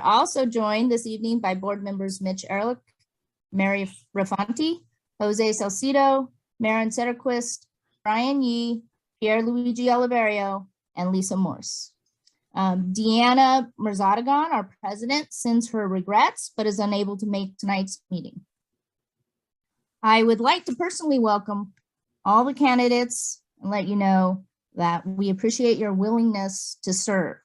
also joined this evening by board members Mitch Ehrlich, Mary Rafanti, Jose Salcido, Maren Sederquist, Brian Yee, Pierre Luigi Oliverio, and Lisa Morse. Deanna Merzadagan, our president, sends her regrets, but is unable to make tonight's meeting. I would like to personally welcome all the candidates and let you know that we appreciate your willingness to serve.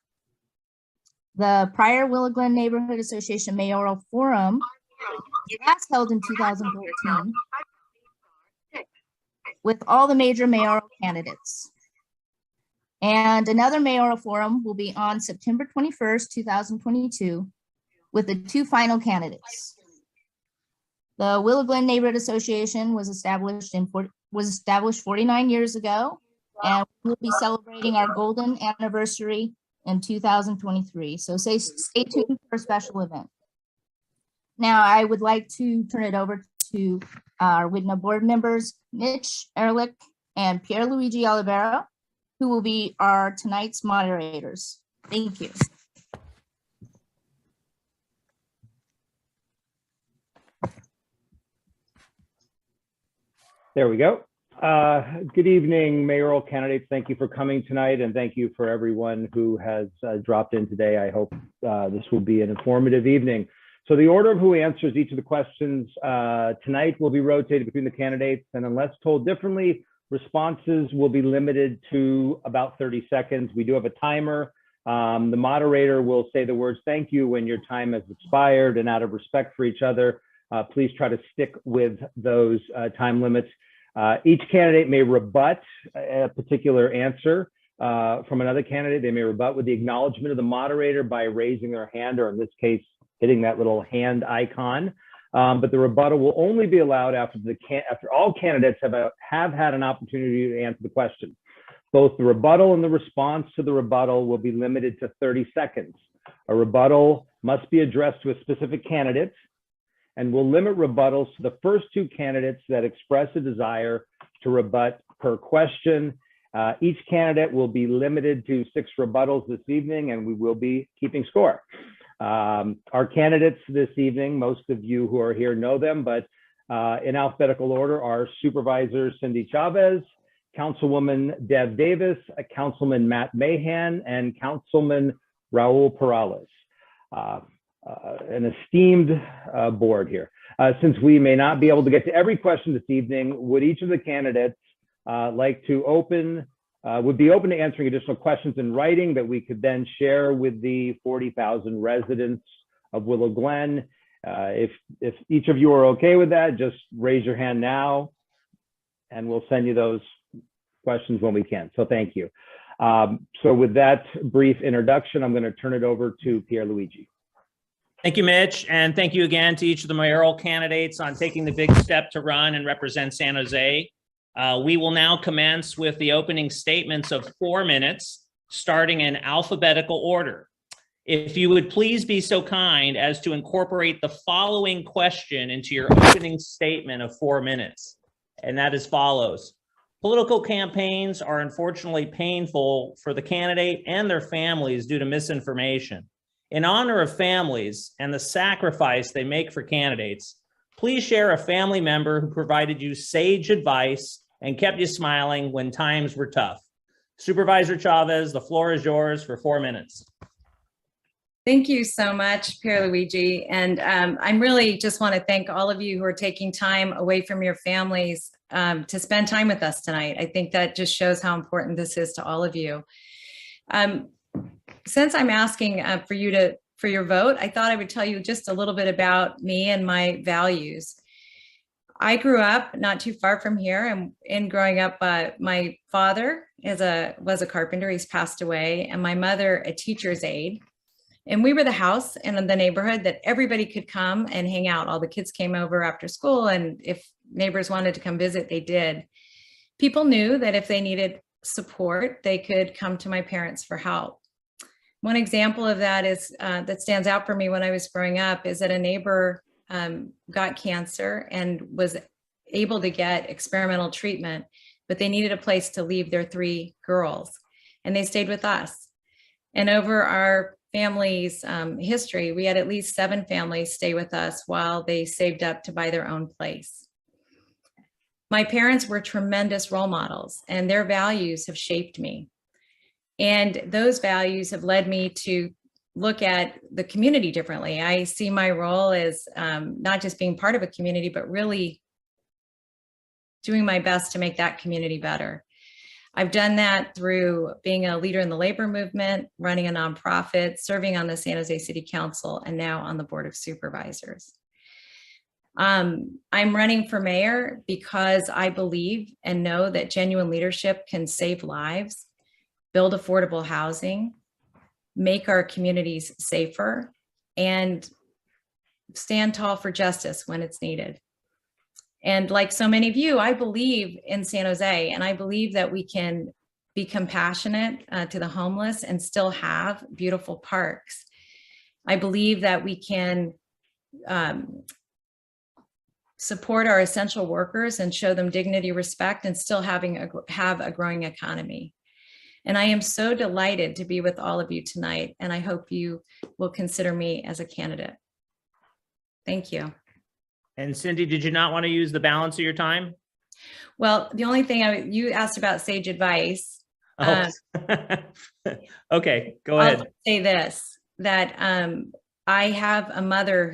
The prior Willow Glen Neighborhood Association Mayoral Forum was last held in 2014 with all the major mayoral candidates. And another mayoral forum will be on September 21st, 2022 with the two final candidates. The Willow Glen Neighborhood Association was established 49 years ago, and we'll be celebrating our golden anniversary in 2023. So stay tuned for a special event. Now I would like to turn it over to our WGNA board members, Mitch Ehrlich and Pierre Luigi Olivero, who will be our tonight's moderators. Thank you. There we go. Good evening, mayoral candidates. Thank you for coming tonight, and thank you for everyone who has dropped in today. I hope this will be an informative evening. So the order of who answers each of the questions tonight will be rotated between the candidates, and unless told differently, responses will be limited to about 30 seconds. We do have a timer. The moderator will say the words "thank you" when your time has expired, and out of respect for each other, please try to stick with those time limits. Each candidate may rebut a particular answer from another candidate. They may rebut with the acknowledgement of the moderator by raising their hand, or in this case, hitting that little hand icon. But the rebuttal will only be allowed after all candidates have had an opportunity to answer the question. Both the rebuttal and the response to the rebuttal will be limited to 30 seconds. A rebuttal must be addressed to a specific candidate, and we'll limit rebuttals to the first two candidates that express a desire to rebut per question. Each candidate will be limited to 6 rebuttals this evening, and we will be keeping score. Our candidates this evening, most of you who are here know them, but in alphabetical order are Supervisor Cindy Chavez, Councilwoman Deb Davis, Councilman Matt Mahan, and Councilman Raul Perales. An esteemed board here. Since we may not be able to get to every question this evening, would each of the candidates like to would be open to answering additional questions in writing that we could then share with the 40,000 residents of Willow Glen? If each of you are okay with that, just raise your hand now and we'll send you those questions when we can. So thank you. So with that brief introduction, I'm going to turn it over to Pierre Luigi. Thank you, Mitch, and thank you again to each of the mayoral candidates on taking the big step to run and represent San Jose. We will now commence with the opening statements of 4 minutes, starting in alphabetical order. If you would please be so kind as to incorporate the following question into your opening statement of 4 minutes, and that is follows. Political campaigns are unfortunately painful for the candidate and their families due to misinformation. In honor of families and the sacrifice they make for candidates, please share a family member who provided you sage advice and kept you smiling when times were tough. Supervisor Chavez, the floor is yours for 4 minutes. Thank you so much, Pierre Luigi. And I really just want to thank all of you who are taking time away from your families to spend time with us tonight. I think that just shows how important this is to all of you. Since I'm asking for your vote, I thought I would tell you just a little bit about me and my values. I grew up not too far from here, and in growing up, my father was a carpenter. He's passed away, and my mother a teacher's aide. And we were the house in the neighborhood that everybody could come and hang out. All the kids came over after school, and if neighbors wanted to come visit, they did. People knew that if they needed support, they could come to my parents for help. One example of that is that stands out for me when I was growing up is that a neighbor got cancer and was able to get experimental treatment, but they needed a place to leave their 3 girls, and they stayed with us. And over our family's history, we had at least 7 families stay with us while they saved up to buy their own place. My parents were tremendous role models, and their values have shaped me. And those values have led me to look at the community differently. I see my role as not just being part of a community, but really doing my best to make that community better. I've done that through being a leader in the labor movement, running a nonprofit, serving on the San Jose City Council, and now on the Board of Supervisors. I'm running for mayor because I believe and know that genuine leadership can save lives, build affordable housing, make our communities safer, and stand tall for justice when it's needed. And like so many of you, I believe in San Jose, and I believe that we can be compassionate to the homeless and still have beautiful parks. I believe that we can support our essential workers and show them dignity, respect, and still have a growing economy. And I am so delighted to be with all of you tonight, and I hope you will consider me as a candidate. Thank you. And Cindy, did you not want to use the balance of your time? Well, the only thing you asked about sage advice. Oh. Okay, go ahead. I'll say this, that I have a mother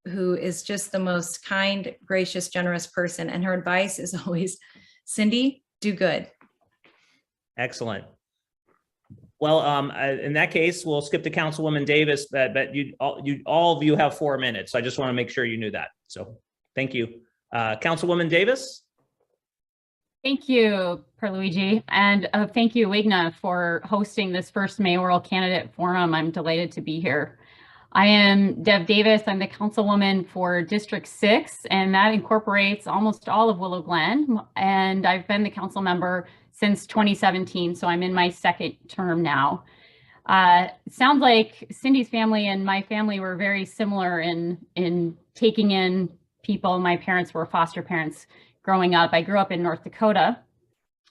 who is just the most kind, gracious, generous person. And her advice is always, Cindy, do good. Excellent. Well, in that case, we'll skip to Councilwoman Davis, but all of you have 4 minutes. So I just want to make sure you knew that. So thank you. Councilwoman Davis. Thank you, Pierluigi, and thank you, Wigna, for hosting this first mayoral candidate forum. I'm delighted to be here. I am Deb Davis. I'm the councilwoman for District 6, and that incorporates almost all of Willow Glen. And I've been the council member since 2017, so I'm in my 2nd term now. It sounds like Cindy's family and my family were very similar in taking in people. My parents were foster parents growing up. I grew up in North Dakota.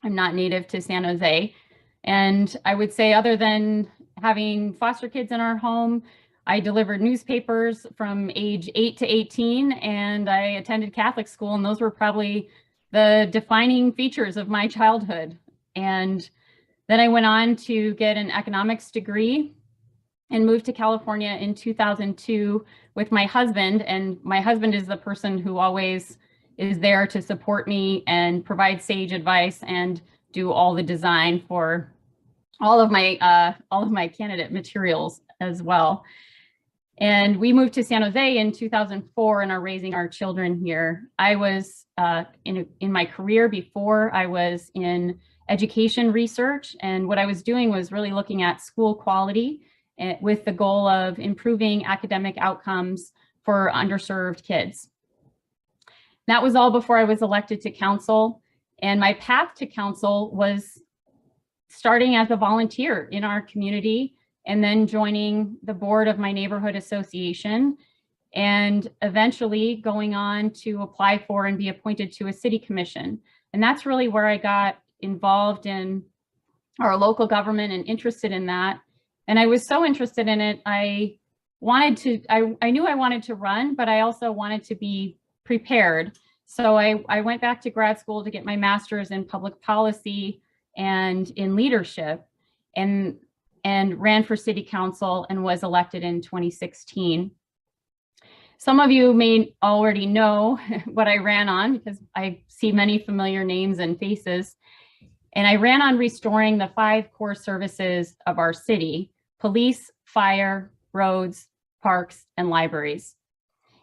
I'm not native to San Jose. And I would say, other than having foster kids in our home, I delivered newspapers from age 8 to 18, and I attended Catholic school, and those were probably the defining features of my childhood. And then I went on to get an economics degree and moved to California in 2002 with my husband. And my husband is the person who always is there to support me and provide sage advice and do all the design for all of my candidate materials as well. And we moved to San Jose in 2004 and are raising our children here. I was in my career before, I was in education research, and what I was doing was really looking at school quality with the goal of improving academic outcomes for underserved kids. That was all before I was elected to council, and my path to council was starting as a volunteer in our community and then joining the board of my neighborhood association, and eventually going on to apply for and be appointed to a city commission. And that's really where I got involved in our local government and interested in that. And I was so interested in it, I knew I wanted to run, but I also wanted to be prepared. So I went back to grad school to get my master's in public policy and in leadership, and ran for city council and was elected in 2016. Some of you may already know what I ran on because I see many familiar names and faces. And I ran on restoring the 5 core services of our city: police, fire, roads, parks, and libraries.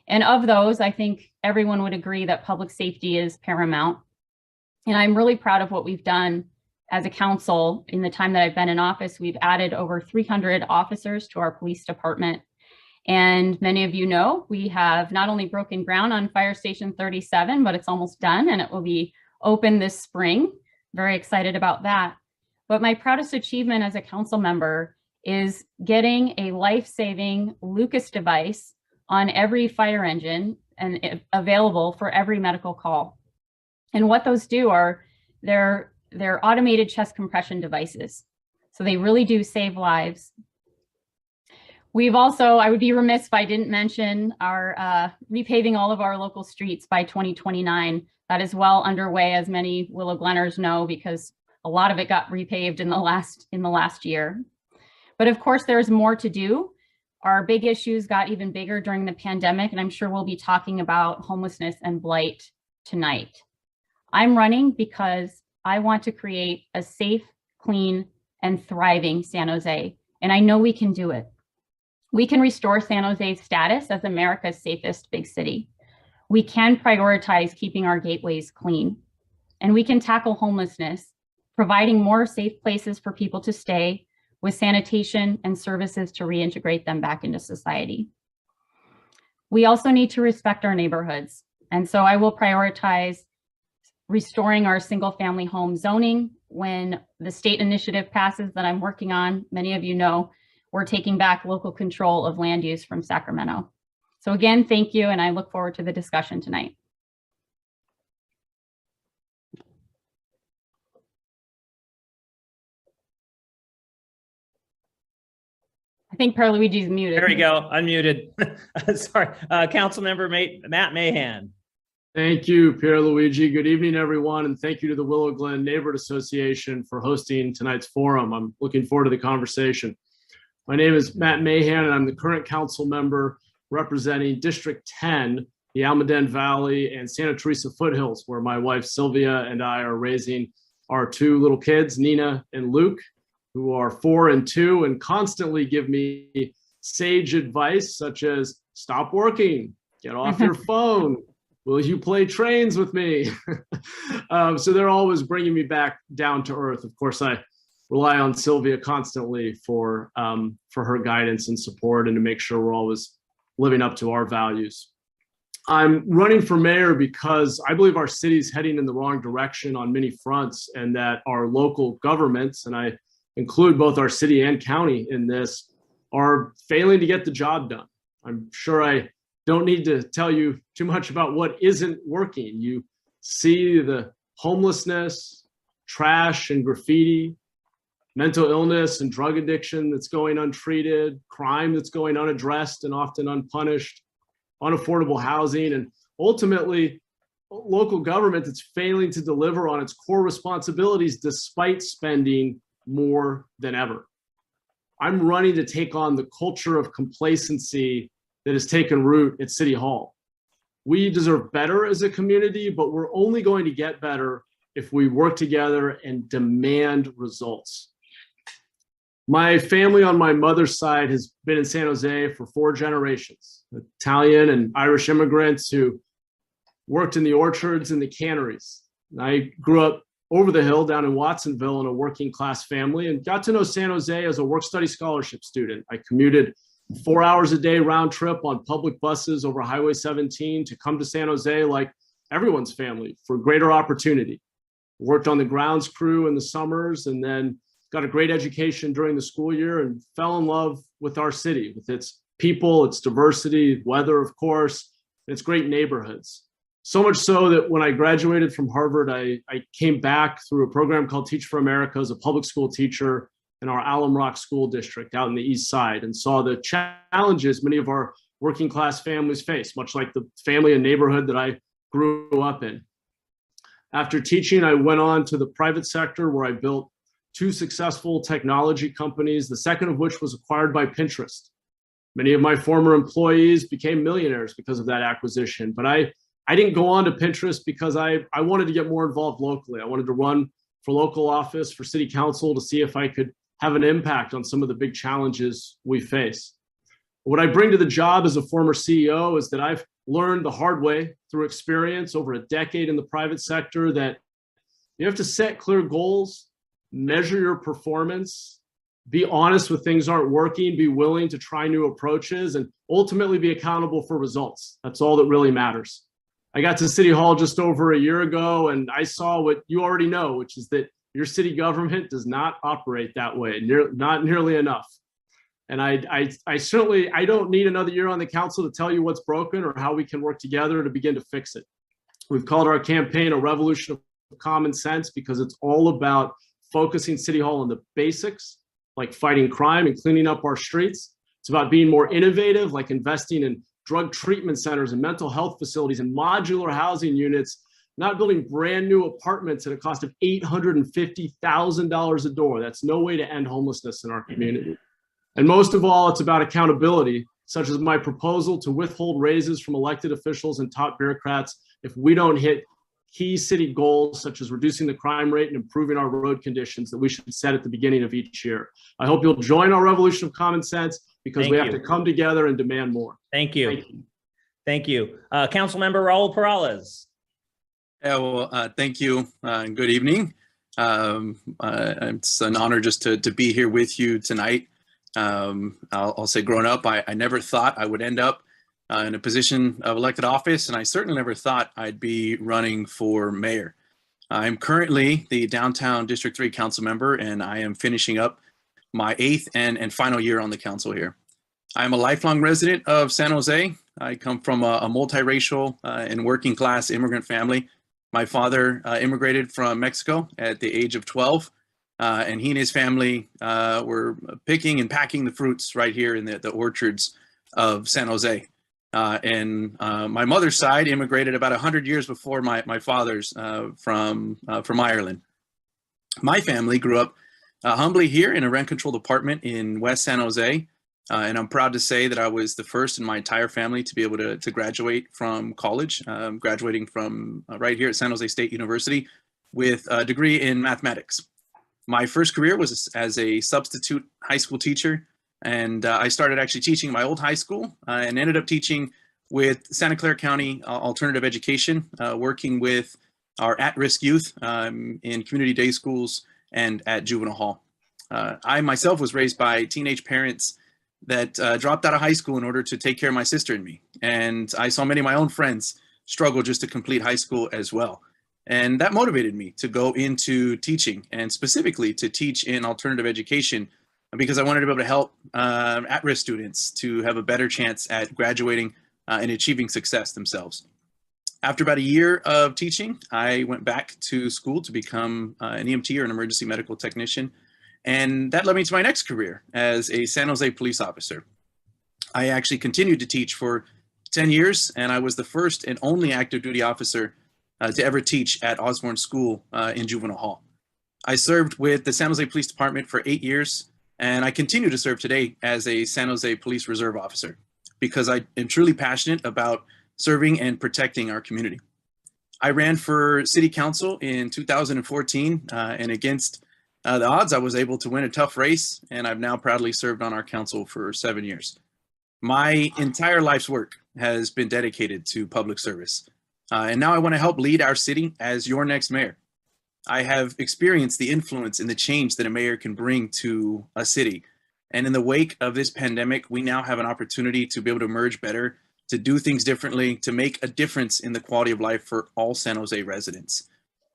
And of those, I think everyone would agree that public safety is paramount. And I'm really proud of what we've done as a council. In the time that I've been in office, we've added over 300 officers to our police department. And many of you know, we have not only broken ground on Fire Station 37, but it's almost done and it will be open this spring. Very excited about that. But my proudest achievement as a council member is getting a life-saving Lucas device on every fire engine and available for every medical call. And what those do are they're automated chest compression devices. So they really do save lives. We've also, I would be remiss if I didn't mention our repaving all of our local streets by 2029. That is well underway, as many Willow Glenners know, because a lot of it got repaved in the last year. But of course, there's more to do. Our big issues got even bigger during the pandemic, and I'm sure we'll be talking about homelessness and blight tonight. I'm running because I want to create a safe, clean, and thriving San Jose, and I know we can do it. We can restore San Jose's status as America's safest big city. We can prioritize keeping our gateways clean, and we can tackle homelessness, providing more safe places for people to stay with sanitation and services to reintegrate them back into society. We also need to respect our neighborhoods. And so I will prioritize restoring our single family home zoning when the state initiative passes that I'm working on. Many of you know, we're taking back local control of land use from Sacramento. So again, thank you, and I look forward to the discussion tonight. I think Perluigi's muted. There we go, unmuted. Sorry, Councilmember Matt Mahan. Thank you, Pierluigi. Good evening, everyone, and thank you to the Willow Glen Neighborhood Association for hosting tonight's forum. I'm looking forward to the conversation. My name is Matt Mahan, and I'm the current council member representing District 10, the Almaden Valley and Santa Teresa Foothills, where my wife Sylvia and I are raising our two little kids, Nina and Luke, who are 4 and 2, and constantly give me sage advice such as, stop working, get off your phone, will you play trains with me? So they're always bringing me back down to earth. Of course, I rely on Sylvia constantly for her guidance and support, and to make sure we're always living up to our values. I'm running for mayor because I believe our city's heading in the wrong direction on many fronts, and that our local governments, and I include both our city and county in this, are failing to get the job done. I'm sure I don't need to tell you too much about what isn't working. You see the homelessness, trash and graffiti, mental illness and drug addiction that's going untreated, crime that's going unaddressed and often unpunished, unaffordable housing, and ultimately local government that's failing to deliver on its core responsibilities despite spending more than ever. I'm running to take on the culture of complacency that has taken root at City Hall. We deserve better as a community, but we're only going to get better if we work together and demand results. My family on my mother's side has been in San Jose for 4 generations, Italian and Irish immigrants who worked in the orchards and the canneries. I grew up over the hill down in Watsonville in a working class family and got to know San Jose as a work-study scholarship student. I commuted 4 hours a day round trip on public buses over Highway 17 to come to San Jose like everyone's family for greater opportunity. Worked on the grounds crew in the summers, and then got a great education during the school year and fell in love with our city, with its people, its diversity, weather, of course, and its great neighborhoods. So much so that when I graduated from Harvard, I came back through a program called Teach for America as a public school teacher in our Alum Rock School District out in the East Side, and saw the challenges many of our working class families face, much like the family and neighborhood that I grew up in. After teaching, I went on to the private sector where I built 2 successful technology companies, the second of which was acquired by Pinterest. Many of my former employees became millionaires because of that acquisition, but I didn't go on to Pinterest because I wanted to get more involved locally. I wanted to run for local office, for city council, to see if I could have an impact on some of the big challenges we face. What I bring to the job as a former CEO is that I've learned the hard way through experience over a decade in the private sector that you have to set clear goals, measure your performance, be honest when things aren't working, be willing to try new approaches, and ultimately be accountable for results. That's all that really matters. I got to City Hall just over a year ago, and I saw what you already know, which is that your city government does not operate that way, not nearly enough. And I certainly don't need another year on the council to tell you what's broken or how we can work together to begin to fix it. We've called our campaign a revolution of common sense because it's all about focusing City Hall on the basics, like fighting crime and cleaning up our streets. It's It's about being more innovative, like investing in drug treatment centers and mental health facilities and modular housing units, not building brand new apartments at a cost of $850,000 a door. That's no way to end homelessness in our community. And most of all, it's about accountability, such as my proposal to withhold raises from elected officials and top bureaucrats if we don't hit key city goals, such as reducing the crime rate and improving our road conditions that we should set at the beginning of each year. I hope you'll join our revolution of common sense, because we have to come together and demand more. Thank you. Thank you. Councilmember Raul Perales. Yeah, well, thank you and good evening. It's an honor just to be here with you tonight. I'll say growing up, I never thought I would end up in a position of elected office, and I certainly never thought I'd be running for mayor. I'm currently the Downtown District 3 council member, and I am finishing up my 8th and final year on the council here. I'm a lifelong resident of San Jose. I come from a multiracial and working class immigrant family. My father immigrated from Mexico at the age of 12, and he and his family were picking and packing the fruits right here in the orchards of San Jose. And my mother's side immigrated about 100 years before my father's from Ireland. My family grew up humbly here in a rent-controlled apartment in West San Jose. And I'm proud to say that I was the first in my entire family to be able to graduate from college, graduating from right here at San Jose State University with a degree in mathematics. My first career was as a substitute high school teacher, and I started actually teaching my old high school and ended up teaching with Santa Clara County Alternative Education, working with our at-risk youth in community day schools and at juvenile hall. I myself was raised by teenage parents that dropped out of high school in order to take care of my sister and me. And I saw many of my own friends struggle just to complete high school as well. And that motivated me to go into teaching, and specifically to teach in alternative education, because I wanted to be able to help at-risk students to have a better chance at graduating and achieving success themselves. After about a year of teaching, I went back to school to become an EMT, or an emergency medical technician. And that led me to my next career as a San Jose police officer. I actually continued to teach for 10 years, and I was the first and only active duty officer to ever teach at Osborne School in juvenile hall. I served with the San Jose Police Department for 8 years, and I continue to serve today as a San Jose Police Reserve officer, because I am truly passionate about serving and protecting our community. I ran for city council in 2014, and against the odds, I was able to win a tough race, and I've now proudly served on our council for 7 years. My entire life's work has been dedicated to public service, and now I want to help lead our city as your next mayor. I have experienced the influence and the change that a mayor can bring to a city, and in the wake of this pandemic, we now have an opportunity to be able to emerge better, to do things differently, to make a difference in the quality of life for all San Jose residents.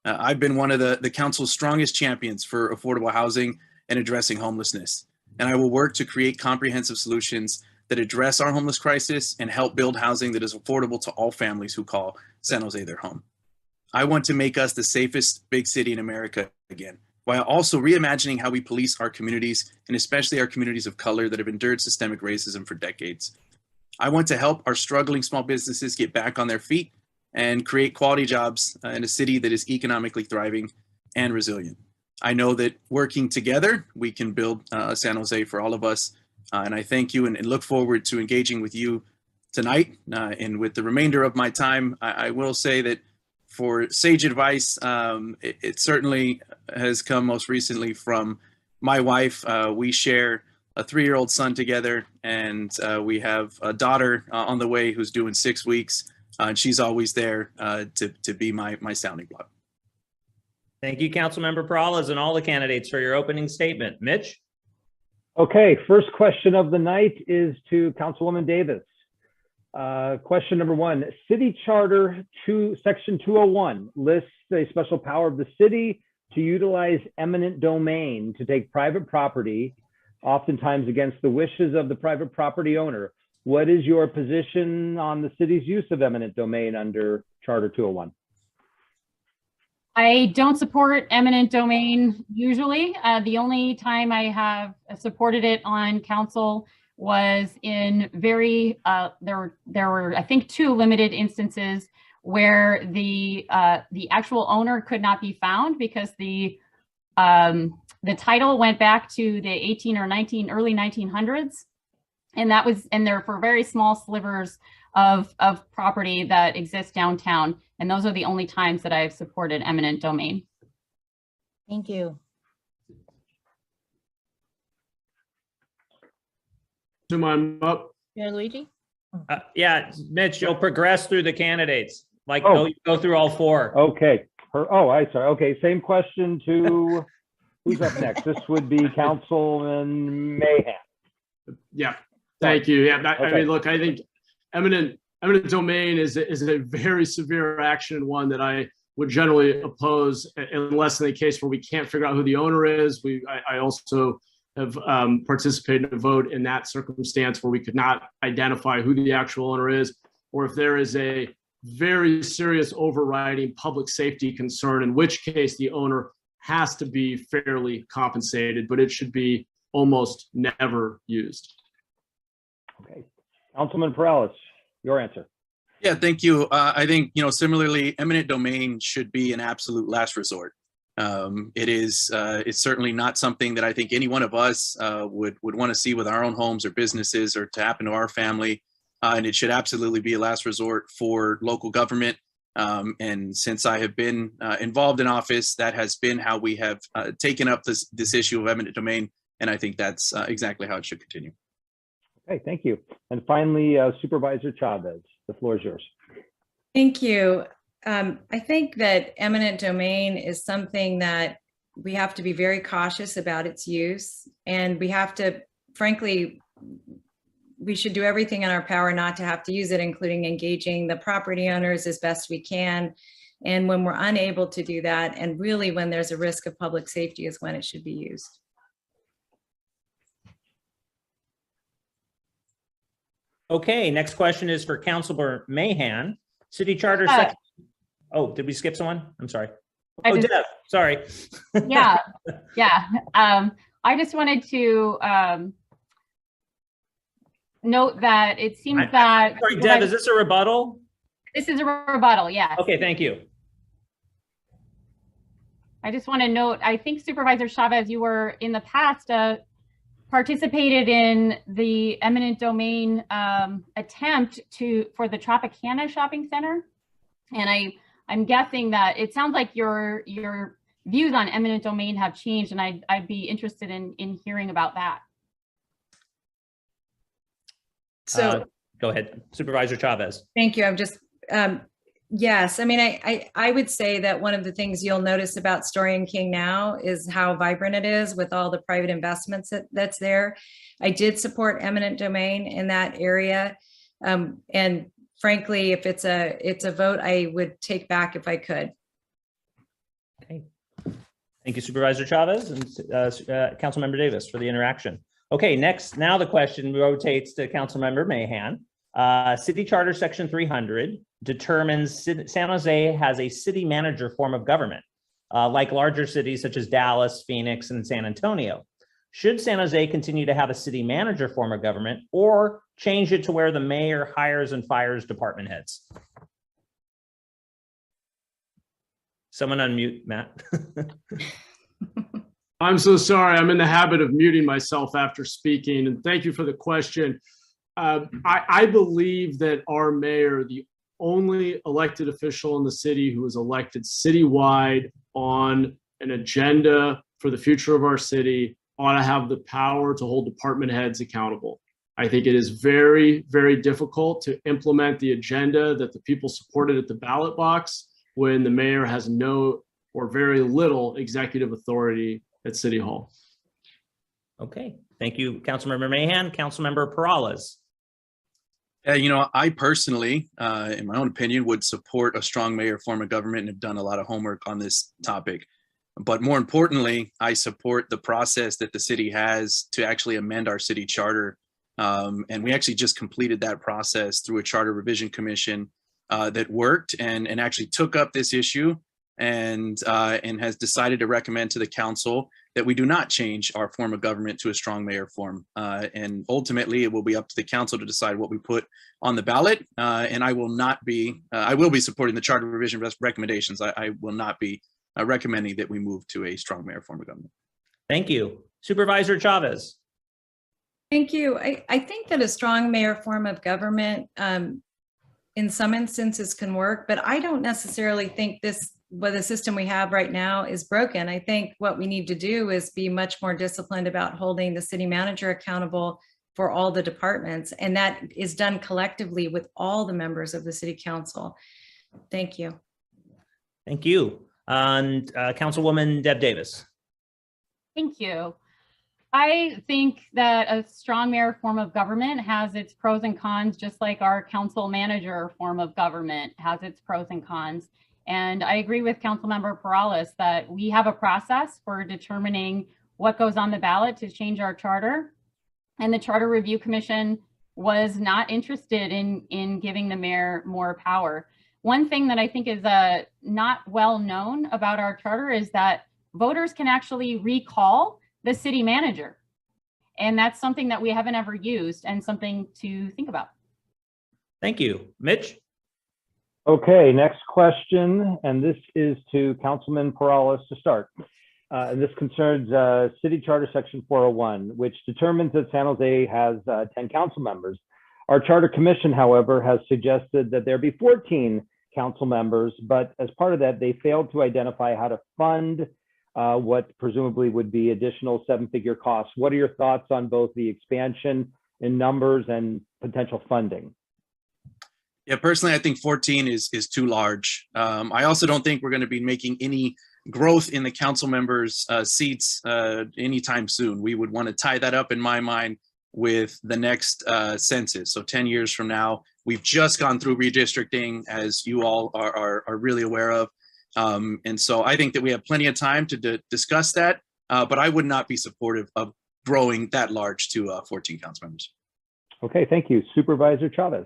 I've been one of the council's strongest champions for affordable housing and addressing homelessness. And I will work to create comprehensive solutions that address our homeless crisis and help build housing that is affordable to all families who call San Jose their home. I want to make us the safest big city in America again, while also reimagining how we police our communities, and especially our communities of color that have endured systemic racism for decades. I want to help our struggling small businesses get back on their feet and create quality jobs in a city that is economically thriving and resilient. I know that working together, we can build San Jose for all of us. And I thank you and look forward to engaging with you tonight. And with the remainder of my time, I will say that for sage advice, it certainly has come most recently from my wife. We share a 3-year-old son together, and we have a daughter on the way who's doing 6 weeks. And she's always there to be my sounding block. Thank you, Councilmember Perales, and all the candidates for your opening statement. Mitch? Okay, first question of the night is to Councilwoman Davis. Question number 1, City Charter Section 201 lists a special power of the city to utilize eminent domain to take private property, oftentimes against the wishes of the private property owner. What is your position on the city's use of eminent domain under Charter 201? I don't support eminent domain usually. The only time I have supported it on council was in very, there were, I think, 2 limited instances where the actual owner could not be found because the title went back to the early 1900s. And they're for very small slivers of property that exist downtown. And those are the only times that I've supported eminent domain. Thank you. I'm up. Luigi? Yeah, Mitch, you'll progress through the candidates. Like Oh. go through all 4. Okay. Sorry. Okay, same question to, who's up next? This would be Councilman Mahan. Yeah, thank you. Yeah, I Okay. mean, look, I think eminent domain is a very severe action, and one that I would generally oppose unless in the case where we can't figure out who the owner is. I also have participated in a vote in that circumstance where we could not identify who the actual owner is, or if there is a very serious overriding public safety concern, in which case the owner has to be fairly compensated, but it should be almost never used. Okay. Councilman Perales, your answer. Yeah, thank you. I think, similarly, eminent domain should be an absolute last resort. It's certainly not something that I think any one of us would want to see with our own homes or businesses or to happen to our family. And it should absolutely be a last resort for local government. And since I have been involved in office, that has been how we have taken up this issue of eminent domain. And I think that's exactly how it should continue. Okay, thank you. And finally, Supervisor Chavez, the floor is yours. Thank you. I think that eminent domain is something that we have to be very cautious about its use. And we have to, frankly, we should do everything in our power not to have to use it, including engaging the property owners as best we can. And when we're unable to do that, and really when there's a risk of public safety, is when it should be used. Okay, next question is for Councilor Mahan. City Charter section. Oh, did we skip someone? I'm sorry. Oh, Deb, sorry. Yeah. I just wanted to note that it seems that. Sorry, Deb, is this a rebuttal? This is a rebuttal, yes. Okay, thank you. I just want to note, I think Supervisor Chavez, you were in the past participated in the eminent domain attempt for the Tropicana Shopping Center. And I'm guessing that it sounds like your views on eminent domain have changed, and I'd be interested in hearing about that. So go ahead, Supervisor Chavez. thank you. I'm just, yes, I mean, I would say that one of the things you'll notice about Story and King now is how vibrant it is with all the private investments that's there. I did support eminent domain in that area. And frankly, if it's a vote I would take back if I could. Okay. Thank you, Supervisor Chavez and Councilmember Davis for the interaction. Okay, now the question rotates to Councilmember Mahan. City Charter Section 300 determines San Jose has a city manager form of government, like larger cities such as Dallas, Phoenix, and San Antonio. Should San Jose continue to have a city manager form of government or change it to where the mayor hires and fires department heads? Someone unmute, Matt. I'm so sorry. I'm in the habit of muting myself after speaking, and thank you for the question. I believe that our mayor, the only elected official in the city who is elected citywide on an agenda for the future of our city, ought to have the power to hold department heads accountable. I think it is very, very difficult to implement the agenda that the people supported at the ballot box when the mayor has no or very little executive authority at City Hall. Okay, thank you, Councilmember Mahan. Councilmember Perales. I personally, in my own opinion, would support a strong mayor form of government and have done a lot of homework on this topic. But more importantly, I support the process that the city has to actually amend our city charter. And we actually just completed that process through a charter revision commission that worked and actually took up this issue and has decided to recommend to the council that we do not change our form of government to a strong mayor form. And ultimately, it will be up to the council to decide what we put on the ballot. And I will be supporting the charter revision recommendations. I will not be recommending that we move to a strong mayor form of government. Thank you. Supervisor Chavez. Thank you. I think that a strong mayor form of government in some instances can work, but I don't necessarily think the system we have right now is broken. I think what we need to do is be much more disciplined about holding the city manager accountable for all the departments. And that is done collectively with all the members of the city council. Thank you. Thank you. And Councilwoman Deb Davis. Thank you. I think that a strong mayor form of government has its pros and cons, just like our council manager form of government has its pros and cons. And I agree with Councilmember Perales that we have a process for determining what goes on the ballot to change our charter. And the Charter Review Commission was not interested in giving the mayor more power. One thing that I think is not well known about our charter is that voters can actually recall the city manager. And that's something that we haven't ever used and something to think about. Thank you. Mitch? Okay, next question, and this is to Councilman Perales to start. And this concerns City Charter Section 401, which determines that San Jose has 10 council members. Our Charter Commission, however, has suggested that there be 14 council members, but as part of that, they failed to identify how to fund what presumably would be additional seven-figure costs. What are your thoughts on both the expansion in numbers and potential funding? Yeah, personally, I think 14 is too large. I also don't think we're going to be making any growth in the council members' seats anytime soon. We would want to tie that up, in my mind, with the next census. So 10 years from now, we've just gone through redistricting, as you all are really aware of. And so I think that we have plenty of time to discuss that, but I would not be supportive of growing that large to 14 council members. Okay, thank you. Supervisor Chavez.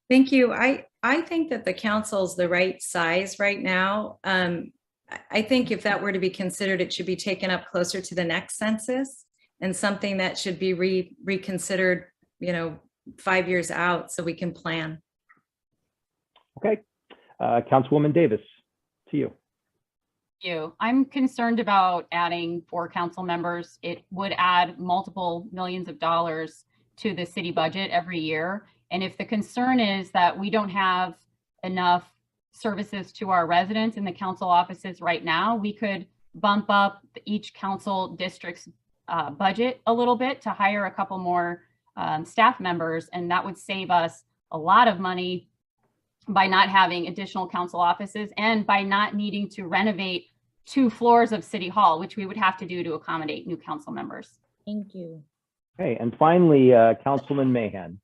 Thank you. I think that the council's the right size right now. I think if that were to be considered, it should be taken up closer to the next census and something that should be reconsidered, 5 years out so we can plan. Okay, Councilwoman Davis, to you. Thank you. I'm concerned about adding 4 council members. It would add multiple millions of dollars to the city budget every year. And if the concern is that we don't have enough services to our residents in the council offices right now, we could bump up each council district's budget a little bit to hire a couple more staff members. And that would save us a lot of money by not having additional council offices and by not needing to renovate 2 floors of City Hall, which we would have to do to accommodate new council members. Thank you. Okay, and finally, Councilman Mahan.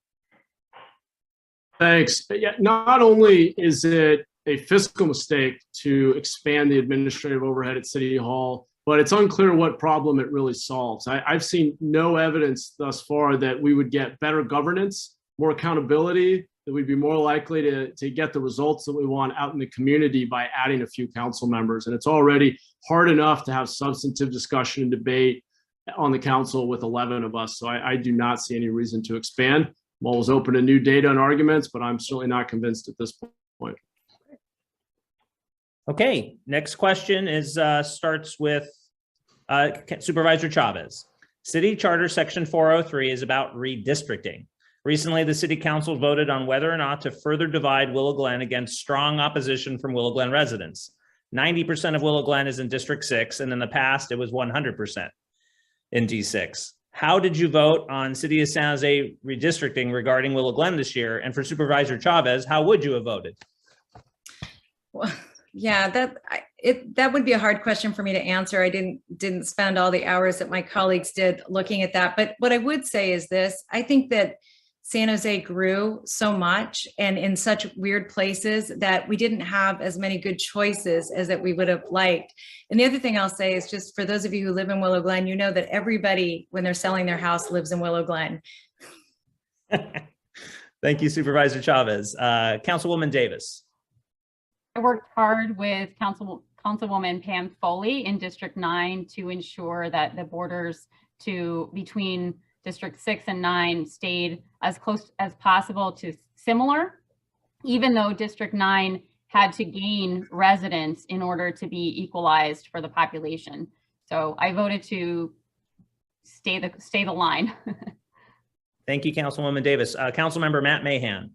Thanks. But yeah, not only is it a fiscal mistake to expand the administrative overhead at City Hall, but it's unclear what problem it really solves. I've seen no evidence thus far that we would get better governance, more accountability, that we'd be more likely to get the results that we want out in the community by adding a few council members. And it's already hard enough to have substantive discussion and debate on the council with 11 of us. So I do not see any reason to expand. I'm always open to new data and arguments, but I'm certainly not convinced at this point. Okay, next question is starts with Supervisor Chavez. City Charter Section 403 is about redistricting. Recently, the City Council voted on whether or not to further divide Willow Glen against strong opposition from Willow Glen residents. 90% of Willow Glen is in District 6, and in the past, it was 100% in D6. How did you vote on City of San Jose redistricting regarding Willow Glen this year? And for Supervisor Chavez, how would you have voted? Well, yeah, that would be a hard question for me to answer. I didn't spend all the hours that my colleagues did looking at that. But what I would say is this: I think that San Jose grew so much and in such weird places that we didn't have as many good choices as that we would have liked. And the other thing I'll say is, just for those of you who live in Willow Glen, you know that everybody, when they're selling their house, lives in Willow Glen. Thank you, Supervisor Chavez. Councilwoman Davis. I worked hard with Councilwoman Pam Foley in District 9 to ensure that the borders between District 6 and 9 stayed as close as possible to similar, even though District 9 had to gain residents in order to be equalized for the population. So I voted to stay the line. Thank you, Councilwoman Davis. Councilmember Matt Mahan.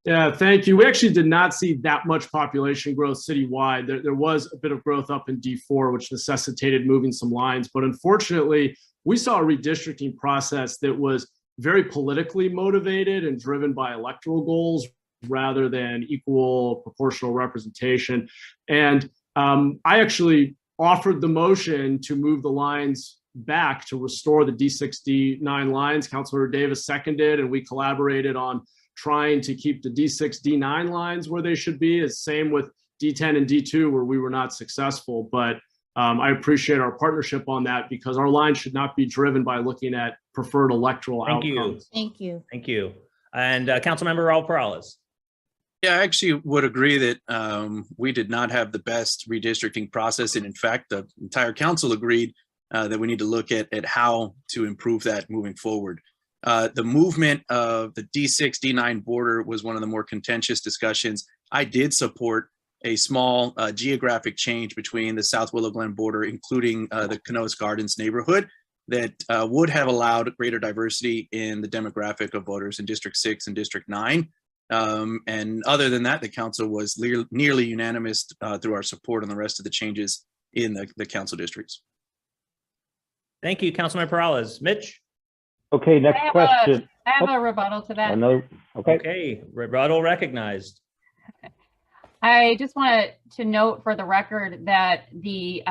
Yeah, thank you. We actually did not see that much population growth citywide. There was a bit of growth up in D4, which necessitated moving some lines. But unfortunately, we saw a redistricting process that was very politically motivated and driven by electoral goals rather than equal proportional representation. And I actually offered the motion to move the lines back to restore the D6, D9 lines. Councilor Davis seconded, and we collaborated on trying to keep the D6, D9 lines where they should be. It's same with D10 and D2 where we were not successful, but I appreciate our partnership on that because our line should not be driven by looking at preferred electoral outcomes. Thank you. Thank you. And Councilmember Raul Perales. Yeah, I actually would agree that we did not have the best redistricting process. And in fact, the entire council agreed that we need to look at how to improve that moving forward. The movement of the D6, D9 border was one of the more contentious discussions. I did support a small geographic change between the South Willow Glen border, including the Canoas Gardens neighborhood, that would have allowed greater diversity in the demographic of voters in District 6 and District 9. And other than that, the council was nearly unanimous through our support on the rest of the changes in the council districts. Thank you, Councilmember Perales. Mitch? Okay, next question. I have a rebuttal to that. Another, okay. Okay, rebuttal recognized. I just wanted to note for the record that the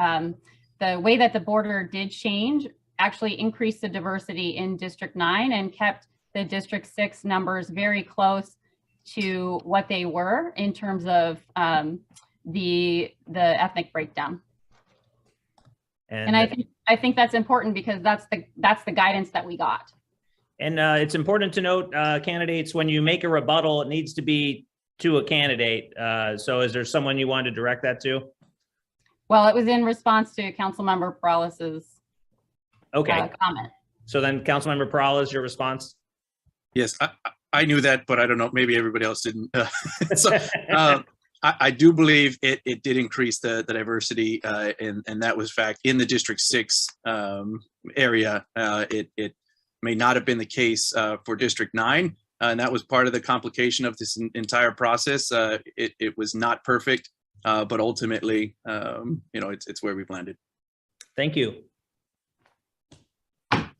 way that the border did change actually increased the diversity in District 9 and kept the District 6 numbers very close to what they were in terms of the ethnic breakdown. And I think that's important because that's the guidance that we got. And it's important to note, candidates, when you make a rebuttal, it needs to be to a candidate. So is there someone you want to direct that to? Well, it was in response to Councilmember Perales's comment. So then Councilmember Perales, your response? Yes, I knew that, but I don't know, maybe everybody else didn't. So I do believe it did increase the diversity, and that was fact in the District 6 area. It may not have been the case for District 9, and that was part of the complication of this entire process. It was not perfect, but ultimately, it's where we've landed. Thank you.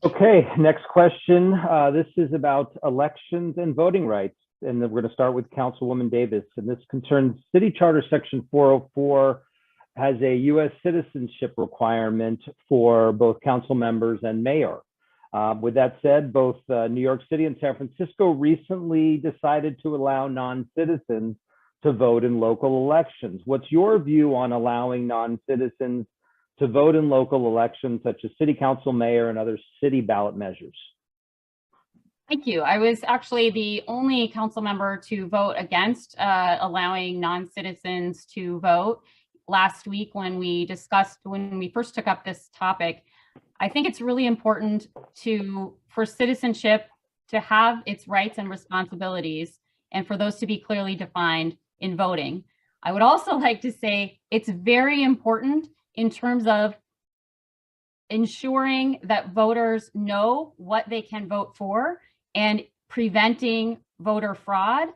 Okay, next question. This is about elections and voting rights. And then we're going to start with Councilwoman Davis. And this concerns City Charter Section 404 has a U.S. citizenship requirement for both council members and mayor. With that said, both New York City and San Francisco recently decided to allow non-citizens to vote in local elections. What's your view on allowing non-citizens to vote in local elections, such as city council, mayor, and other city ballot measures? Thank you. I was actually the only council member to vote against allowing non-citizens to vote last week when we first took up this topic. I think it's really important for citizenship to have its rights and responsibilities and for those to be clearly defined in voting. I would also like to say it's very important in terms of ensuring that voters know what they can vote for and preventing voter fraud.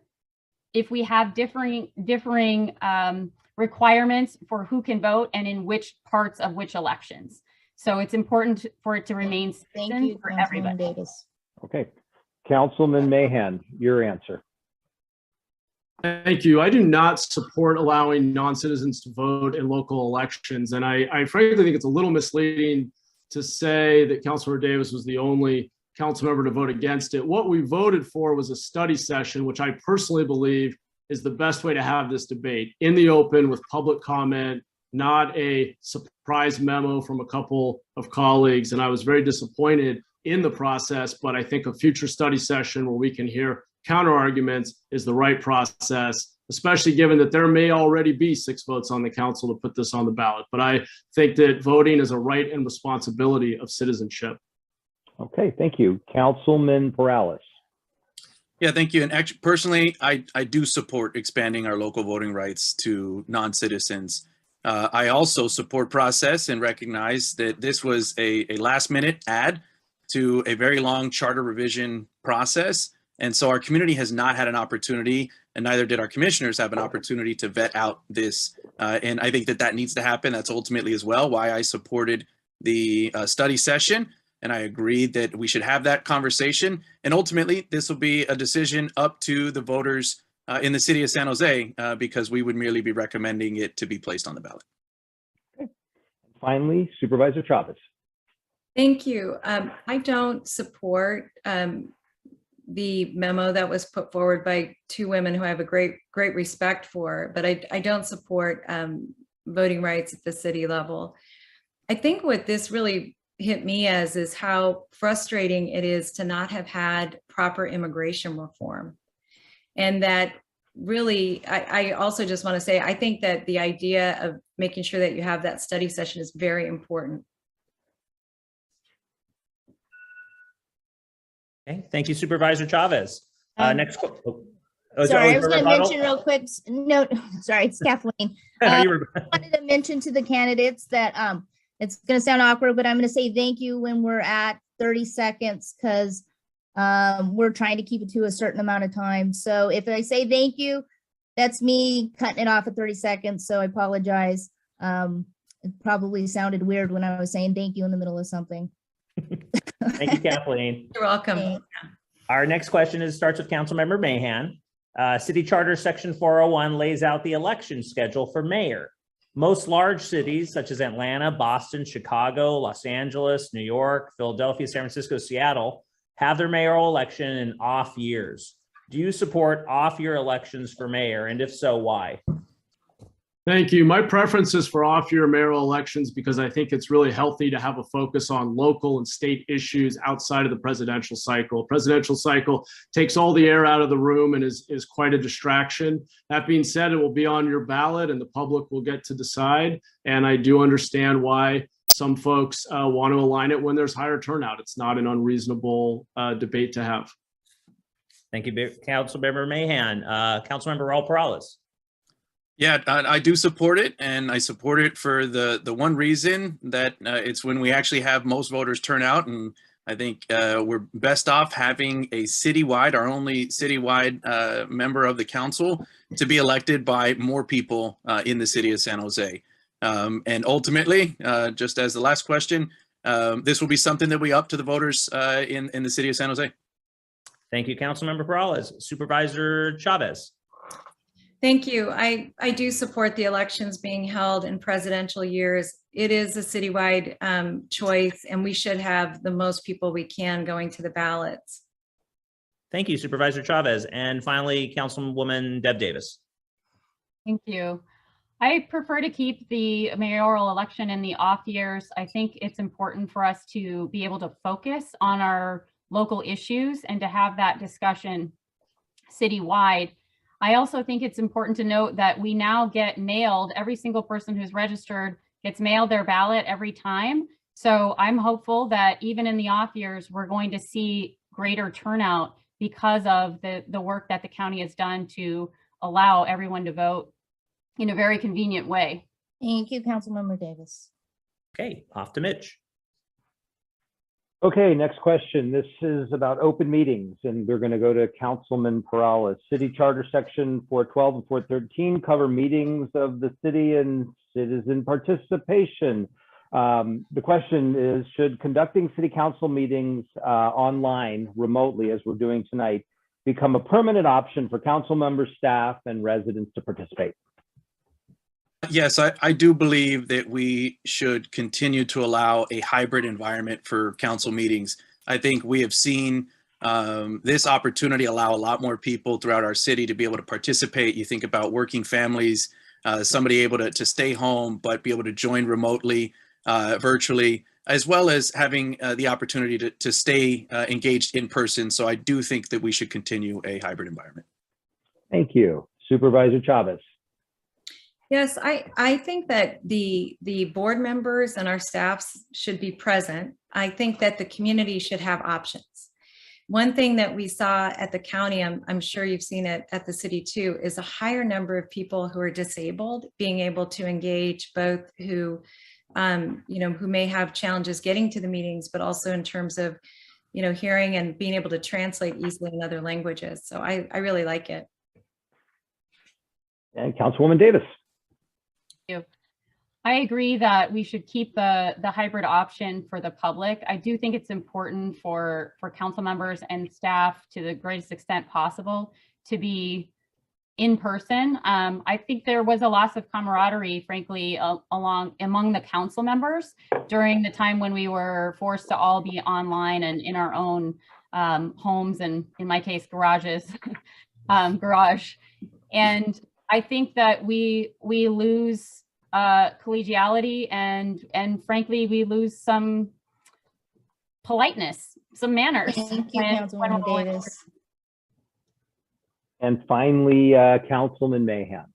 If we have differing requirements for who can vote and in which parts of which elections. So it's important for it to remain citizen for everybody. Davis. Okay, Councilman Mahan, your answer. Thank you. I do not support allowing non-citizens to vote in local elections. And I frankly think it's a little misleading to say that Councilor Davis was the only council member to vote against it. What we voted for was a study session, which I personally believe is the best way to have this debate in the open with public comment, not a surprise memo from a couple of colleagues. And I was very disappointed in the process, but I think a future study session where we can hear counter arguments is the right process, especially given that there may already be 6 votes on the council to put this on the ballot. But I think that voting is a right and responsibility of citizenship. Okay, thank you. Councilman Perales. Yeah, thank you. And actually, personally, I do support expanding our local voting rights to non-citizens. I also support process and recognize that this was a last minute add to a very long charter revision process. And so our community has not had an opportunity, and neither did our commissioners have an opportunity to vet out this. And I think that that needs to happen. That's ultimately as well why I supported the study session. And I agree that we should have that conversation. And ultimately, this will be a decision up to the voters in the city of San Jose, because we would merely be recommending it to be placed on the ballot. Okay. Finally, Supervisor Chavez. Thank you. I don't support the memo that was put forward by 2 women who I have a great respect for, but I don't support voting rights at the city level. I think what this really hit me as is how frustrating it is to not have had proper immigration reform. And that really, I also just want to say, I think that the idea of making sure that you have that study session is very important. Okay, thank you, Supervisor Chavez. Next. Sorry, I was going to mention real quick. No, sorry, it's Kathleen. I wanted to mention to the candidates that it's going to sound awkward, but I'm going to say thank you when we're at 30 seconds because we're trying to keep it to a certain amount of time. So if I say thank you, that's me cutting it off at 30 seconds. So I apologize. It probably sounded weird when I was saying thank you in the middle of something. Thank you, Kathleen. You're welcome. Thanks. Our next question starts with Councilmember Mahan. City Charter Section 401 lays out the election schedule for mayor. Most large cities such as Atlanta, Boston, Chicago, Los Angeles, New York, Philadelphia, San Francisco, Seattle have their mayoral election in off years. Do you support off-year elections for mayor? And if so, why? Thank you. My preference is for off-year mayoral elections because I think it's really healthy to have a focus on local and state issues outside of the presidential cycle. Presidential cycle takes all the air out of the room and is quite a distraction. That being said, it will be on your ballot and the public will get to decide. And I do understand why some folks want to align it when there's higher turnout. It's not an unreasonable debate to have. Thank you, Councilmember Mahan. Councilmember Raul Perales. Yeah, I do support it, and I support it for the one reason that it's when we actually have most voters turn out, and I think we're best off having a citywide, our only citywide member of the council to be elected by more people in the city of San Jose. And ultimately, just as the last question, this will be something that we up to the voters in the city of San Jose. Thank you, Councilmember Perales. Supervisor Chavez. Thank you. I do support the elections being held in presidential years. It is a citywide choice, and we should have the most people we can going to the ballots. Thank you, Supervisor Chavez. And finally, Councilwoman Deb Davis. Thank you. I prefer to keep the mayoral election in the off years. I think it's important for us to be able to focus on our local issues and to have that discussion citywide. I also think it's important to note that we now get mailed, every single person who's registered gets mailed their ballot every time. So I'm hopeful that even in the off years, we're going to see greater turnout because of the work that the county has done to allow everyone to vote in a very convenient way. Thank you, Councilmember Davis. Okay, off to Mitch. Okay, next question. This is about open meetings, and we're going to go to Councilman Perales. City Charter Section 412 and 413 cover meetings of the city and citizen participation. The question is, should conducting city council meetings online remotely, as we're doing tonight, become a permanent option for council members, staff, and residents to participate? Yes, I do believe that we should continue to allow a hybrid environment for council meetings. I think we have seen this opportunity allow a lot more people throughout our city to be able to participate. You think about working families, somebody able to stay home, but be able to join remotely, virtually. as well as having the opportunity to stay engaged in person. So I do think that we should continue a hybrid environment. Thank you. Supervisor Chavez. Yes, I think that the board members and our staffs should be present. I think that the community should have options. One thing that we saw at the county, I'm sure you've seen it at the city too, is a higher number of people who are disabled being able to engage, both who, who may have challenges getting to the meetings, but also in terms of, hearing and being able to translate easily in other languages. So I really like it. And Councilwoman Davis. Thank you. I agree that we should keep the hybrid option for the public. I do think it's important for council members and staff to the greatest extent possible to be in person. I think there was a loss of camaraderie, frankly, among the council members during the time when we were forced to all be online and in our own homes, and in my case, garages, garage. And I think that we lose collegiality and frankly, we lose some politeness, some manners. Thank you, Councilwoman Davis. And finally, Councilman Mahan.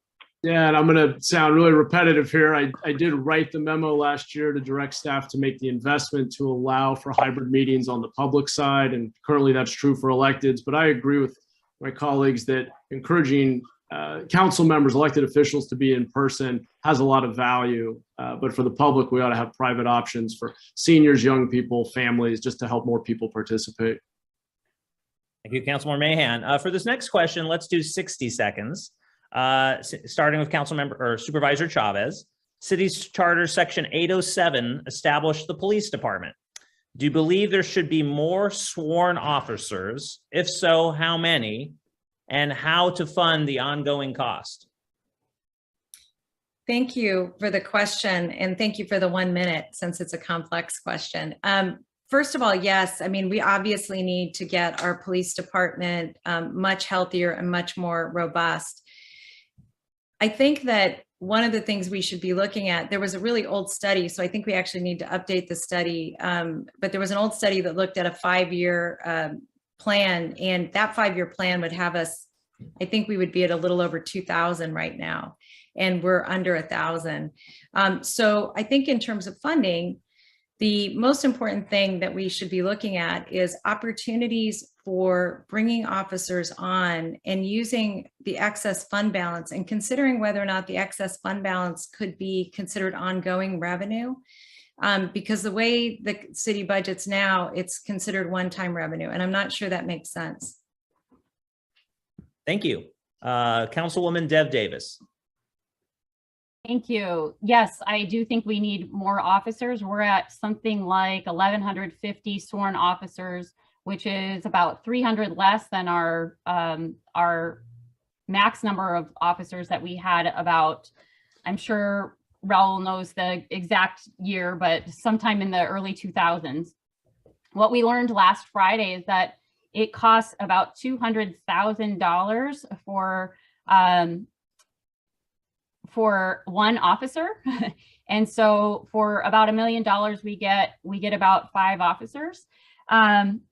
Yeah, and I'm going to sound really repetitive here. I did write the memo last year to direct staff to make the investment to allow for hybrid meetings on the public side, and currently that's true for electeds. But I agree with my colleagues that encouraging council members, elected officials to be in person has a lot of value. But for the public, we ought to have private options for seniors, young people, families, just to help more people participate. Thank you, Councilmember Mahan. For this next question, let's do 60 seconds, starting with Supervisor Chavez. City's Charter Section 807 established the police department. Do you believe there should be more sworn officers? If so, how many? And how to fund the ongoing cost? Thank you for the question, and thank you for the 1 minute, since it's a complex question. First of all, yes, I mean, we obviously need to get our police department much healthier and much more robust. I think that one of the things we should be looking at, there was a really old study, so I think we actually need to update the study, but there was an old study that looked at a 5-year plan, and that 5-year plan would have us, I think we would be at a little over 2,000 right now, and we're under 1,000. So I think in terms of funding, the most important thing that we should be looking at is opportunities for bringing officers on and using the excess fund balance and considering whether or not the excess fund balance could be considered ongoing revenue. Because the way the city budgets now, it's considered one-time revenue, and I'm not sure that makes sense. Thank you. Councilwoman Dev Davis. Thank you. Yes, I do think we need more officers. We're at something like 1,150 sworn officers, which is about 300 less than our max number of officers that we had about, I'm sure Raul knows the exact year, but sometime in the early 2000s. What we learned last Friday is that it costs about $200,000 for one officer. And so for about $1 million, we get about 5 officers. And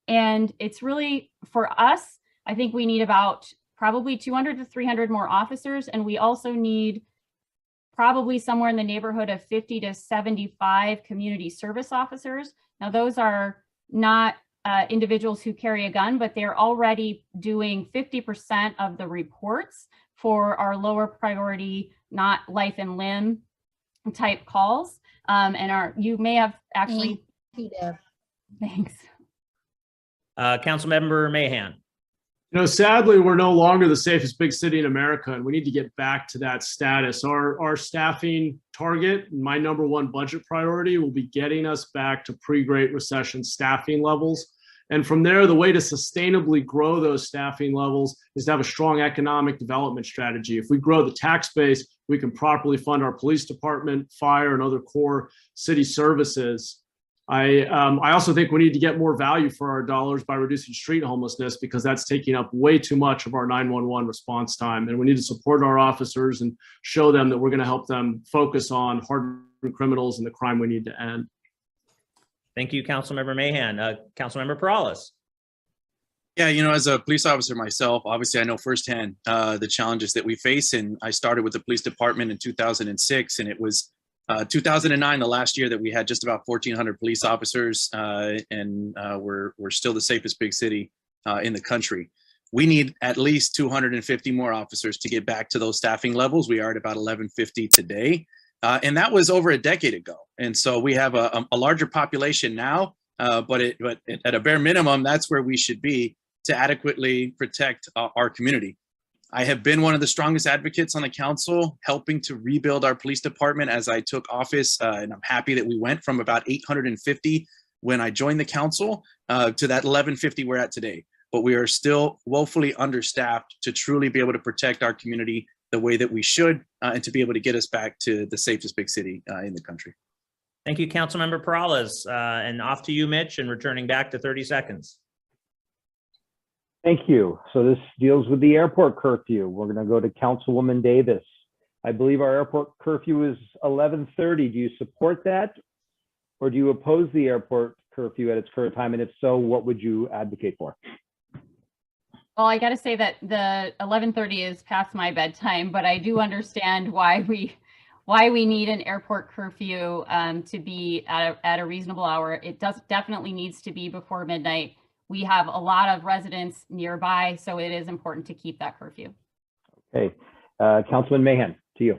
it's really, for us, I think we need about probably 200 to 300 more officers. And we also need probably somewhere in the neighborhood of 50 to 75 community service officers. Now, those are not individuals who carry a gun, but they're already doing 50% of the reports for our lower priority, not life and limb type calls. And you may have actually. Thanks. Councilmember Mahan. You know, sadly, we're no longer the safest big city in America, and we need to get back to that status. Our staffing target, my #1 budget priority, will be getting us back to pre-Great Recession staffing levels. And from there, the way to sustainably grow those staffing levels is to have a strong economic development strategy. If we grow the tax base, we can properly fund our police department, fire, and other core city services. I also think we need to get more value for our dollars by reducing street homelessness, because that's taking up way too much of our 911 response time. And we need to support our officers and show them that we're going to help them focus on hardened criminals and the crime we need to end. Thank you, Councilmember Mahan. Councilmember Perales. Yeah, you know, as a police officer myself, obviously I know firsthand the challenges that we face. And I started with the police department in 2006, and it was 2009, the last year that we had just about 1,400 police officers, and we're still the safest big city in the country. We need at least 250 more officers to get back to those staffing levels. We are at about 1,150 today. And that was over a decade ago. And so we have a larger population now, but at a bare minimum, that's where we should be to adequately protect our community. I have been one of the strongest advocates on the council, helping to rebuild our police department as I took office. And I'm happy that we went from about 850 when I joined the council to that 1,150 we're at today. But we are still woefully understaffed to truly be able to protect our community the way that we should, and to be able to get us back to the safest big city in the country. Thank you, Councilmember Perales. And off to you, Mitch, and returning back to 30 seconds. Thank you. So this deals with the airport curfew. We're going to go to Councilwoman Davis. I believe our airport curfew is 11:30. Do you support that? Or do you oppose the airport curfew at its current time? And if so, what would you advocate for? Well, I got to say that the 11:30 is past my bedtime, but I do understand why we need an airport curfew to be at a reasonable hour. It definitely needs to be before midnight. We have a lot of residents nearby, so it is important to keep that curfew. Okay, Councilman Mahan, to you.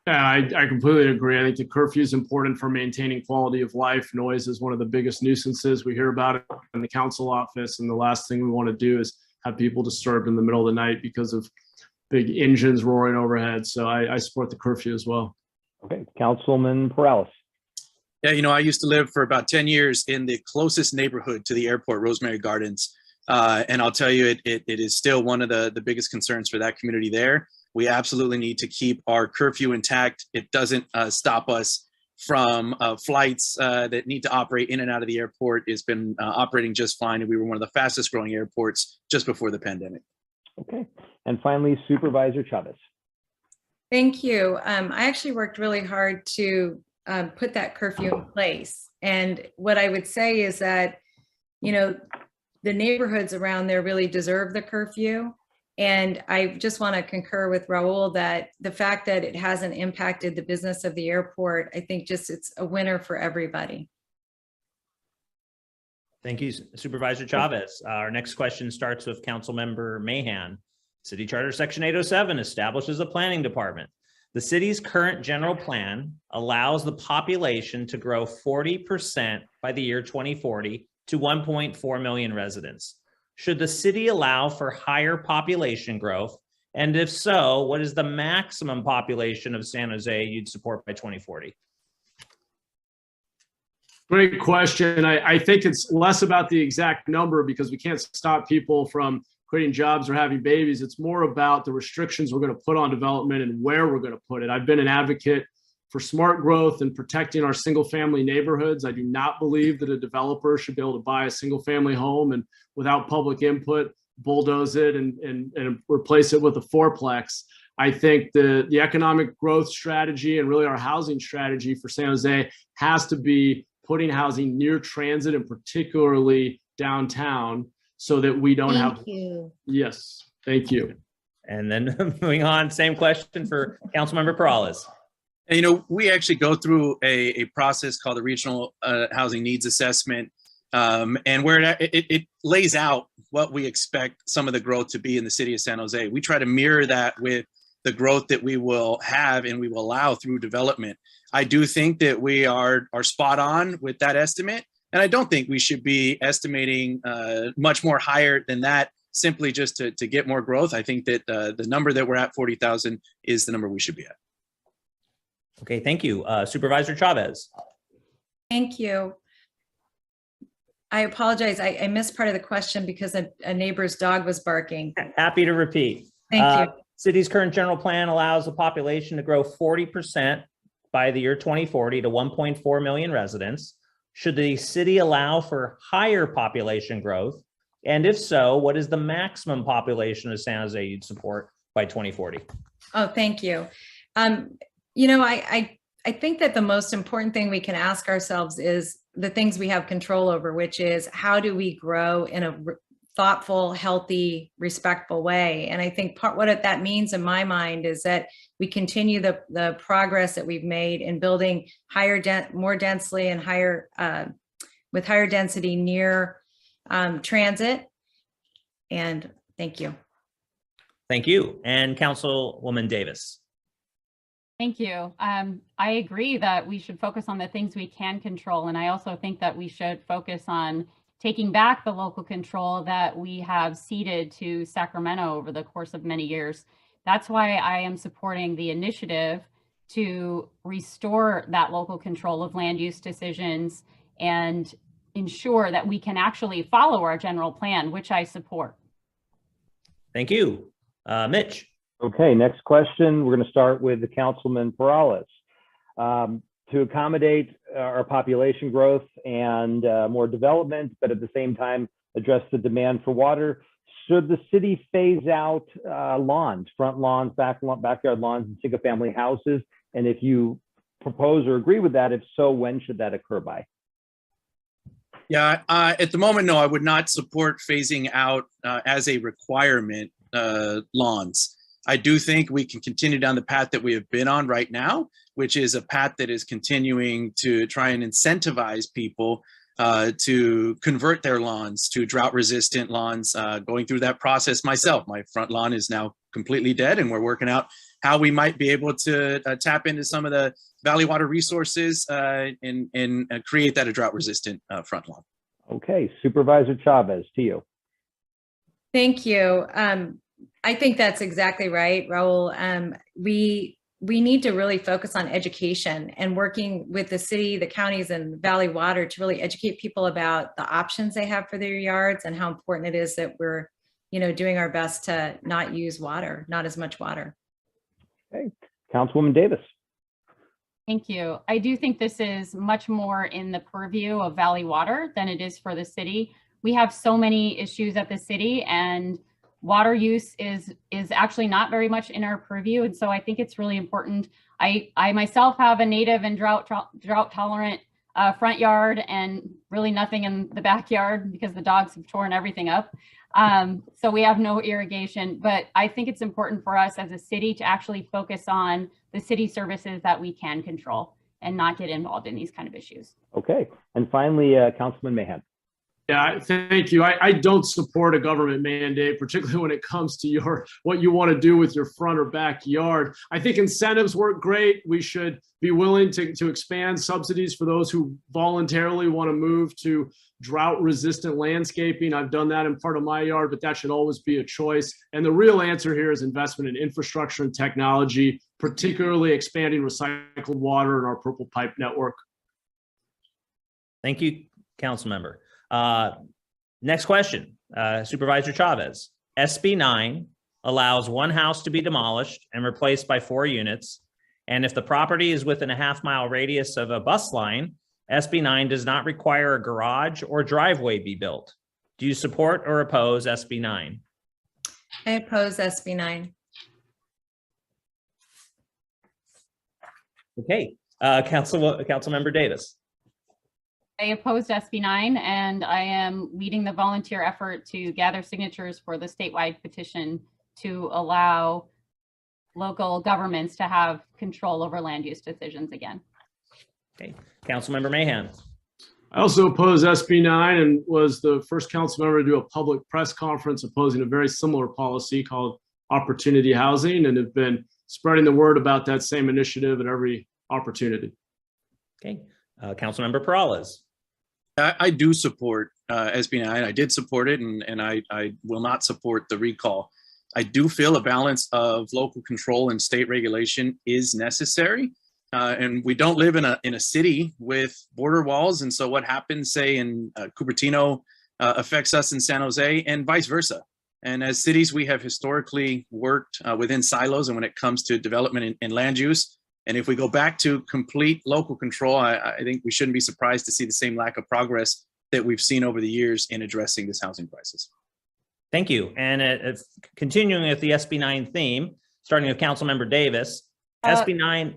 Yeah, I completely agree. I think the curfew is important for maintaining quality of life. Noise is one of the biggest nuisances. We hear about it in the council office, and the last thing we want to do is have people disturbed in the middle of the night because of big engines roaring overhead. So I support the curfew as well. Okay, Councilman Perales. Yeah, you know, I used to live for about 10 years in the closest neighborhood to the airport, Rosemary Gardens. And I'll tell you, it is still one of the biggest concerns for that community there. We absolutely need to keep our curfew intact. It doesn't stop us from flights that need to operate in and out of the airport. It's been operating just fine. And we were one of the fastest growing airports just before the pandemic. Okay. And finally, Supervisor Chavez. Thank you. I actually worked really hard to put that curfew in place. And what I would say is that, you know, the neighborhoods around there really deserve the curfew. And I just want to concur with Raul that the fact that it hasn't impacted the business of the airport, I think just it's a winner for everybody. Thank you, Supervisor Chavez. Our next question starts with Councilmember Mahan. City Charter Section 807 establishes a planning department. The city's current general plan allows the population to grow 40% by the year 2040 to 1.4 million residents. Should the city allow for higher population growth? And if so, what is the maximum population of San Jose you'd support by 2040? Great question. I think it's less about the exact number because we can't stop people from creating jobs or having babies. It's more about the restrictions we're going to put on development and where we're going to put it. I've been an advocate for smart growth and protecting our single family neighborhoods. I do not believe that a developer should be able to buy a single family home and without public input, bulldoze it and replace it with a fourplex. I think the economic growth strategy and really our housing strategy for San Jose has to be putting housing near transit and particularly downtown so that we don't have. Thank you. Yes, thank you. And then moving on, same question for Councilmember Perales. And, you know, we actually go through a process called the Regional Housing Needs Assessment, and where it lays out what we expect some of the growth to be in the city of San Jose. We try to mirror that with the growth that we will have and we will allow through development. I do think that we are spot on with that estimate. And I don't think we should be estimating much more higher than that simply just to get more growth. I think that the number that we're at, 40,000, is the number we should be at. Okay, thank you. Supervisor Chavez. Thank you. I apologize. I missed part of the question because a neighbor's dog was barking. Happy to repeat. Thank you. City's current general plan allows the population to grow 40% by the year 2040 to 1.4 million residents. Should the city allow for higher population growth? And if so, what is the maximum population of San Jose you'd support by 2040? Oh, thank you. You know, I think that the most important thing we can ask ourselves is the things we have control over, which is how do we grow in a thoughtful, healthy, respectful way. And I think what that means in my mind is that we continue the progress that we've made in building more densely and with higher density near transit. And thank you. Thank you. And Councilwoman Davis. Thank you. I agree that we should focus on the things we can control. And I also think that we should focus on taking back the local control that we have ceded to Sacramento over the course of many years. That's why I am supporting the initiative to restore that local control of land use decisions and ensure that we can actually follow our general plan, which I support. Thank you. Mitch. Okay, next question. We're going to start with the Councilman Perales. To accommodate our population growth and more development, but at the same time address the demand for water, should the city phase out lawns, front lawns, backyard lawns, and single-family houses? And if you propose or agree with that, if so, when should that occur by? Yeah, at the moment, no, I would not support phasing out as a requirement lawns. I do think we can continue down the path that we have been on right now, which is a path that is continuing to try and incentivize people to convert their lawns to drought-resistant lawns. Going through that process myself, my front lawn is now completely dead, and we're working out how we might be able to tap into some of the valley water resources and create that a drought-resistant front lawn. Okay, Supervisor Chavez, to you. Thank you. I think that's exactly right, Raul. We need to really focus on education and working with the city, the counties, and Valley Water to really educate people about the options they have for their yards and how important it is that we're, doing our best to not use water, not as much water. Okay, Councilwoman Davis. Thank you. I do think this is much more in the purview of Valley Water than it is for the city. We have so many issues at the city, and water use is actually not very much in our purview. And so I think it's really important. I myself have a native and drought tolerant front yard and really nothing in the backyard because the dogs have torn everything up. So we have no irrigation, but I think it's important for us as a city to actually focus on the city services that we can control and not get involved in these kind of issues. Okay, and finally, Councilman Mahan. Yeah, thank you. I don't support a government mandate, particularly when it comes to what you want to do with your front or backyard. I think incentives work great. We should be willing to expand subsidies for those who voluntarily want to move to drought-resistant landscaping. I've done that in part of my yard, but that should always be a choice. And the real answer here is investment in infrastructure and technology, particularly expanding recycled water in our Purple Pipe network. Thank you, Council Member. Next question, Supervisor Chavez. SB 9 allows one house to be demolished and replaced by 4 units. And if the property is within a half-mile radius of a bus line, SB 9 does not require a garage or driveway be built. Do you support or oppose SB 9? I oppose SB 9. Okay, Councilmember Davis. I opposed SB 9, and I am leading the volunteer effort to gather signatures for the statewide petition to allow local governments to have control over land use decisions again. Okay, Councilmember Mahan. I also oppose SB 9 and was the first council member to do a public press conference opposing a very similar policy called Opportunity Housing, and have been spreading the word about that same initiative at every opportunity. Okay, Councilmember Perales. I do support SB 9. I did support it, and I will not support the recall. I do feel a balance of local control and state regulation is necessary. And we don't live in a city with border walls. And so what happens, say, in Cupertino affects us in San Jose and vice versa. And as cities, we have historically worked within silos, and when it comes to development and land use. And if we go back to complete local control, I think we shouldn't be surprised to see the same lack of progress that we've seen over the years in addressing this housing crisis. Thank you. And continuing with the SB 9 theme, starting with Councilmember Davis, SB 9.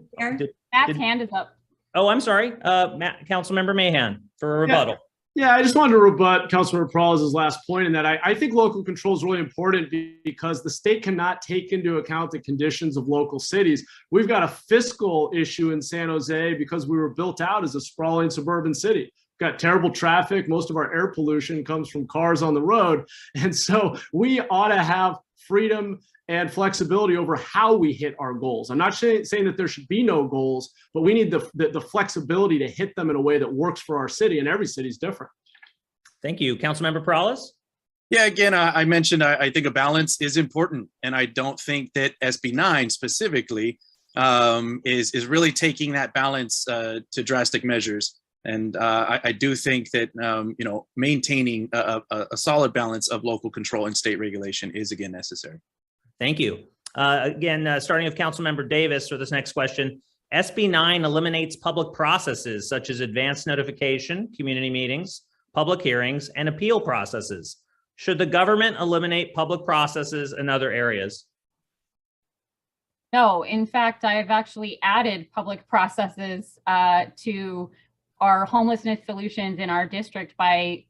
Matt's hand is up. Oh, I'm sorry, Councilmember Mahan for a rebuttal. Yeah, I just wanted to rebut Councilmember Perales' last point in that I think local control is really important because the state cannot take into account the conditions of local cities. We've got a fiscal issue in San Jose because we were built out as a sprawling suburban city. We've got terrible traffic. Most of our air pollution comes from cars on the road. And so we ought to have freedom and flexibility over how we hit our goals. I'm not saying that there should be no goals, but we need the flexibility to hit them in a way that works for our city, and every city is different. Thank you. Councilmember Perales? Yeah, again, I mentioned I think a balance is important, and I don't think that SB 9 specifically is really taking that balance to drastic measures. And I do think that maintaining a solid balance of local control and state regulation is again necessary. Thank you. Again, starting with Councilmember Davis for this next question. SB 9 eliminates public processes such as advance notification, community meetings, public hearings, and appeal processes. Should the government eliminate public processes in other areas? No, in fact, I have actually added public processes to our homelessness solutions in our district by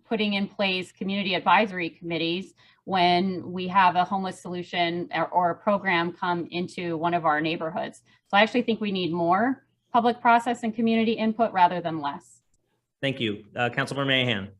putting in place community advisory committees when we have a homeless solution or a program come into one of our neighborhoods. So I actually think we need more public process and community input rather than less. Thank you. Councilmember Mahan.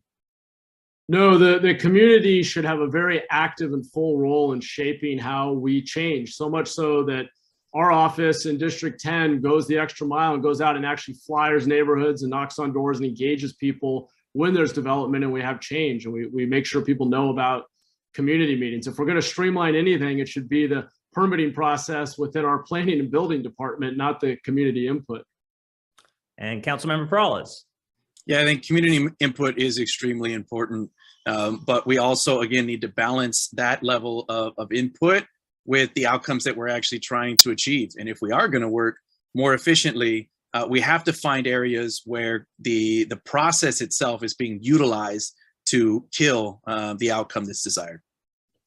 No, the community should have a very active and full role in shaping how we change, so much so that our office in District 10 goes the extra mile and goes out and actually flyers neighborhoods and knocks on doors and engages people when there's development and we have change, and we make sure people know about community meetings. If we're going to streamline anything, it should be the permitting process within our planning and building department, not the community input. And Councilmember Perales. Yeah, I think community input is extremely important, but we also, again, need to balance that level of input with the outcomes that we're actually trying to achieve. And if we are going to work more efficiently, we have to find areas where the process itself is being utilized to kill the outcome that's desired.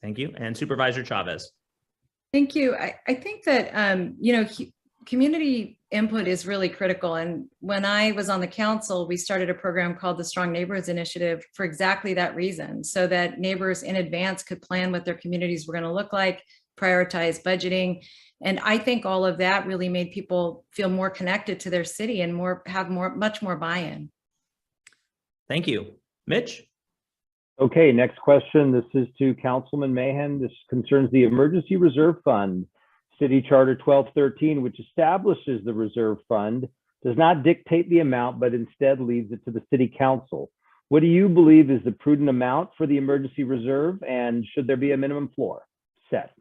Thank you. And Supervisor Chavez. Thank you. I think that, community input is really critical. And when I was on the council, we started a program called the Strong Neighborhoods Initiative for exactly that reason, so that neighbors in advance could plan what their communities were going to look like, prioritize budgeting. And I think all of that really made people feel more connected to their city and much more buy-in. Thank you. Mitch? Okay, next question. This is to Councilman Mahan. This concerns the Emergency Reserve Fund. City Charter 1213, which establishes the reserve fund, does not dictate the amount, but instead leaves it to the City Council. What do you believe is the prudent amount for the emergency reserve, and should there be a minimum floor set?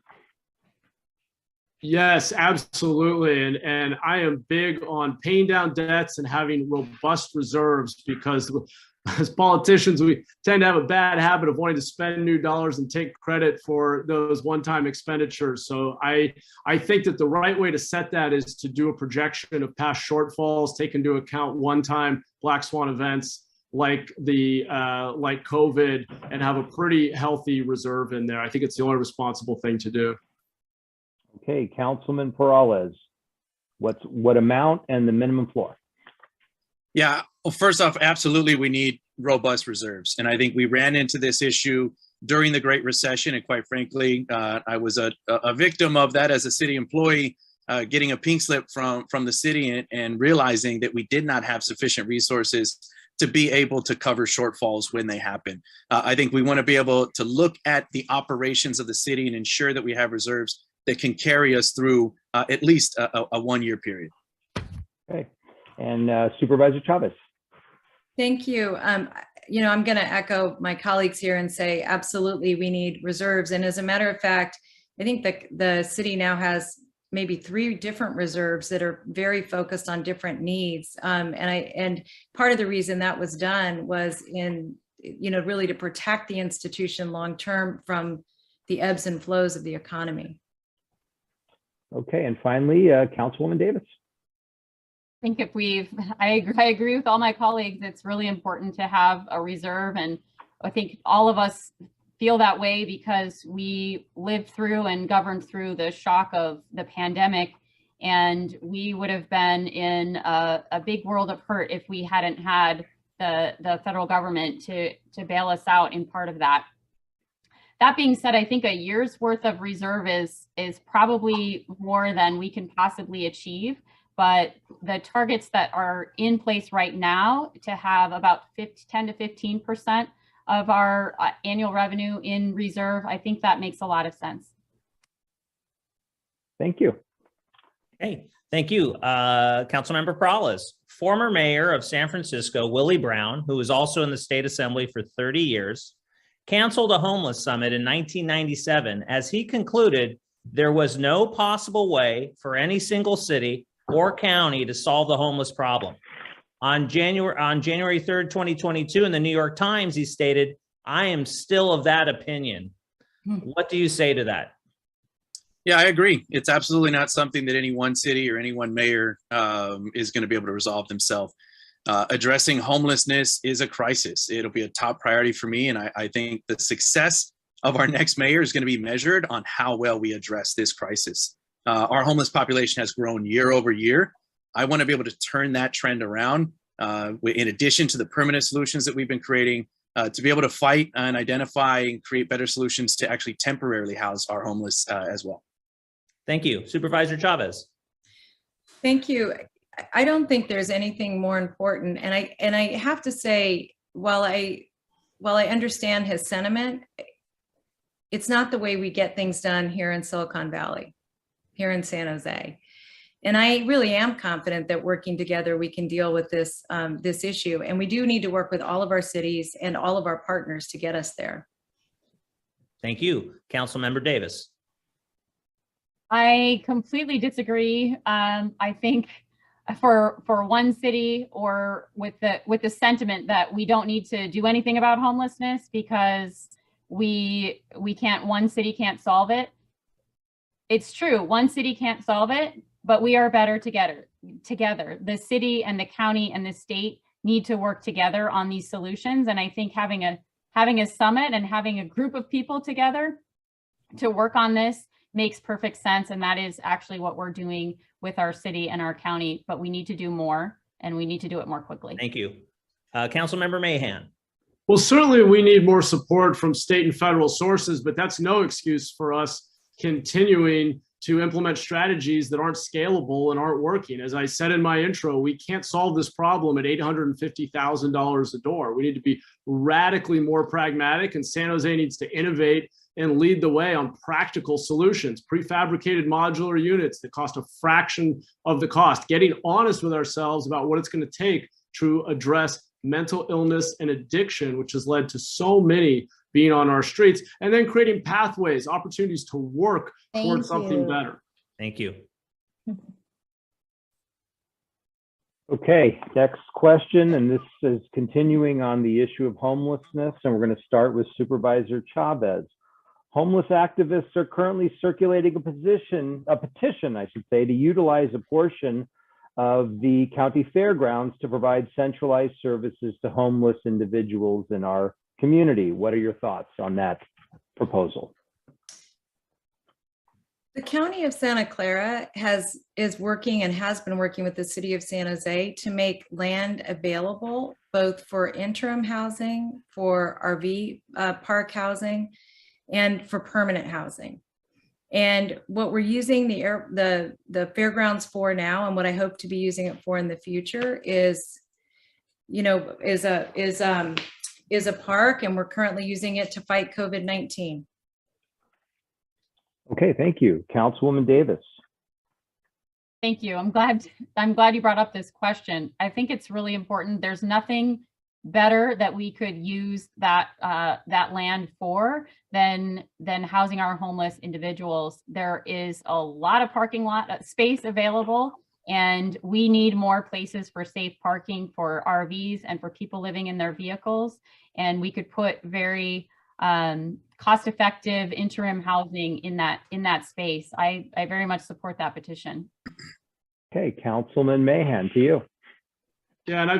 Yes, absolutely. And I am big on paying down debts and having robust reserves, because as politicians, we tend to have a bad habit of wanting to spend new dollars and take credit for those one-time expenditures. So I think that the right way to set that is to do a projection of past shortfalls, take into account one-time black swan events like COVID, and have a pretty healthy reserve in there. I think it's the only responsible thing to do. Okay, Councilman Perales, what amount and the minimum floor? Yeah, well, first off, absolutely, we need robust reserves. And I think we ran into this issue during the Great Recession. And quite frankly, I was a victim of that as a city employee, getting a pink slip from the city and realizing that we did not have sufficient resources to be able to cover shortfalls when they happen. I think we want to be able to look at the operations of the city and ensure that we have reserves that can carry us through at least a one-year period. Okay. And Supervisor Chavez. Thank you. I'm going to echo my colleagues here and say, absolutely, we need reserves. And as a matter of fact, I think that the city now has maybe 3 different reserves that are very focused on different needs. And part of the reason that was done was really to protect the institution long-term from the ebbs and flows of the economy. Okay. And finally, Councilwoman Davis. I think I agree with all my colleagues. It's really important to have a reserve. And I think all of us feel that way because we lived through and governed through the shock of the pandemic. And we would have been in a big world of hurt if we hadn't had the federal government to bail us out in part of that. That being said, I think a year's worth of reserve is probably more than we can possibly achieve. But the targets that are in place right now to have about 10 to 15% of our annual revenue in reserve, I think that makes a lot of sense. Thank you. Hey, thank you. Councilmember Perales, former mayor of San Francisco, Willie Brown, who was also in the state assembly for 30 years, canceled a homeless summit in 1997 as he concluded there was no possible way for any single city or county to solve the homeless problem. On January 3rd, 2022, in the New York Times, he stated, "I am still of that opinion." What do you say to that? Yeah, I agree. It's absolutely not something that any one city or any one mayor is going to be able to resolve themselves. Addressing homelessness is a crisis. It'll be a top priority for me. And I think the success of our next mayor is going to be measured on how well we address this crisis. Our homeless population has grown year over year. I want to be able to turn that trend around in addition to the permanent solutions that we've been creating to be able to fight and identify and create better solutions to actually temporarily house our homeless as well. Thank you. Supervisor Chavez. Thank you. I don't think there's anything more important. And I have to say, while I understand his sentiment, it's not the way we get things done here in Silicon Valley, here in San Jose. And I really am confident that working together, we can deal with this, this issue. And we do need to work with all of our cities and all of our partners to get us there. Thank you. Councilmember Davis. I completely disagree. I think for one city, or with the sentiment that we don't need to do anything about homelessness because we can't, one city can't solve it. It's true, one city can't solve it, but we are better together. The city and the county and the state need to work together on these solutions. And I think having a summit and having a group of people together to work on this makes perfect sense. And that is actually what we're doing with our city and our county, but we need to do more, and we need to do it more quickly. Thank you. Councilmember Mahan. Well, certainly we need more support from state and federal sources, but that's no excuse for us continuing to implement strategies that aren't scalable and aren't working. As I said in my intro, we can't solve this problem at $850,000 a door. We need to be radically more pragmatic, and San Jose needs to innovate and lead the way on practical solutions, prefabricated modular units that cost a fraction of the cost, getting honest with ourselves about what it's going to take to address mental illness and addiction, which has led to so many being on our streets, and then creating pathways, opportunities to work towards something better. Thank you. Okay, next question, and this is continuing on the issue of homelessness, and we're going to start with Supervisor Chavez. Homeless activists are currently circulating a petition, to utilize a portion of the county fairgrounds to provide centralized services to homeless individuals in our community. What are your thoughts on that proposal? The County of Santa Clara is working and has been working with the City of San Jose to make land available both for interim housing, for RV park housing, and for permanent housing. And what we're using the fairgrounds for now, and what I hope to be using it for in the future, is a park, and we're currently using it to fight COVID-19. Okay, thank you. Councilwoman Davis. Thank you. I'm glad you brought up this question. I think it's really important. There's nothing better that we could use that land for than housing our homeless individuals. There is a lot of parking lot space available, and we need more places for safe parking for RVs and for people living in their vehicles. And we could put very cost-effective interim housing in that space. I very much support that petition. Okay, Councilman Mahan, to you. Yeah, and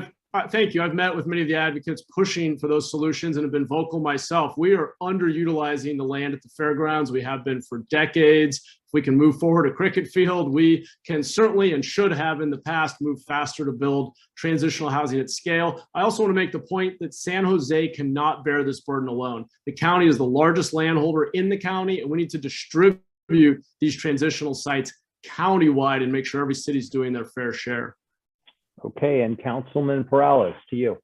Thank you. I've met with many of the advocates pushing for those solutions and have been vocal myself. We are underutilizing the land at the fairgrounds. We have been for decades. If we can move forward a cricket field, we can certainly and should have in the past moved faster to build transitional housing at scale. I also want to make the point that San Jose cannot bear this burden alone. The county is the largest landholder in the county, and we need to distribute these transitional sites countywide and make sure every city's doing their fair share. Okay, and Councilman Perales, to you.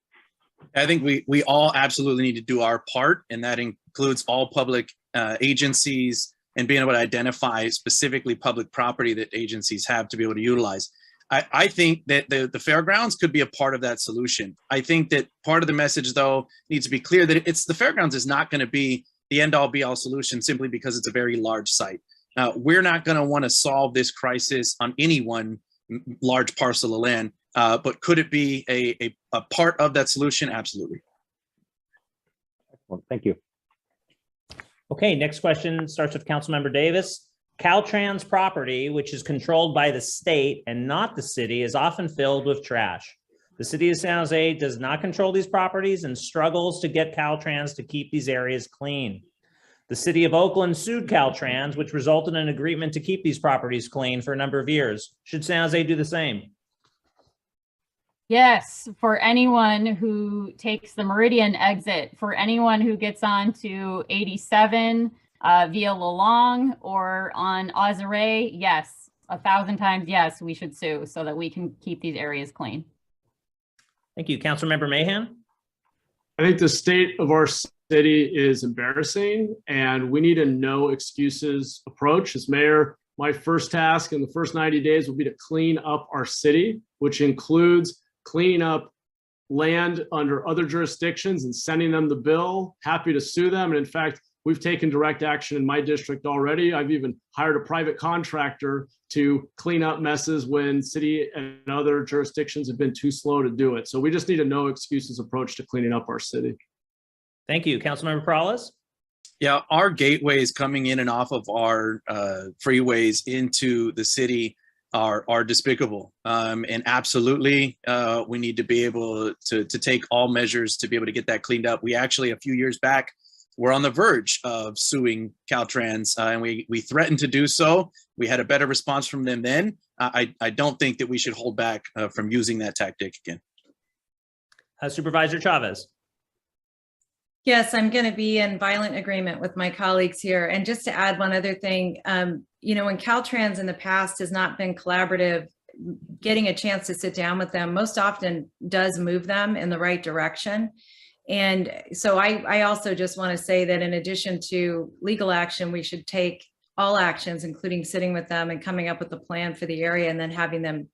I think we all absolutely need to do our part, and that includes all public agencies and being able to identify specifically public property that agencies have to be able to utilize. I think that the fairgrounds could be a part of that solution. I think that part of the message, though, needs to be clear that the fairgrounds is not going to be the end-all be-all solution simply because it's a very large site. We're not going to want to solve this crisis on any one large parcel of land, but could it be a part of that solution? Absolutely. Excellent. Thank you. Okay, next question starts with Councilmember Davis. Caltrans property, which is controlled by the state and not the city, is often filled with trash. The city of San Jose does not control these properties and struggles to get Caltrans to keep these areas clean. The city of Oakland sued Caltrans, which resulted in an agreement to keep these properties clean for a number of years. Should San Jose do the same? Yes, for anyone who takes the Meridian exit, for anyone who gets on to 87 via Lalong or on Ozare, yes, 1,000 times yes, we should sue so that we can keep these areas clean. Thank you. Councilmember Mahan? I think the state of our city is embarrassing, and we need a no excuses approach. As mayor, my first task in the first 90 days will be to clean up our city, which includes cleaning up land under other jurisdictions and sending them the bill. Happy to sue them. And in fact, we've taken direct action in my district already. I've even hired a private contractor to clean up messes when city and other jurisdictions have been too slow to do it. So we just need a no excuses approach to cleaning up our city. Thank you. Councilmember Perales? Yeah, our gateways coming in and off of our freeways into the city are despicable. And absolutely, we need to be able to take all measures to be able to get that cleaned up. We actually, a few years back, were on the verge of suing Caltrans, and we threatened to do so. We had a better response from them then. I don't think that we should hold back from using that tactic again. Supervisor Chavez? Yes, I'm going to be in violent agreement with my colleagues here. And just to add one other thing, when Caltrans in the past has not been collaborative, getting a chance to sit down with them most often does move them in the right direction. And so I also just want to say that in addition to legal action, we should take all actions, including sitting with them and coming up with a plan for the area and then having them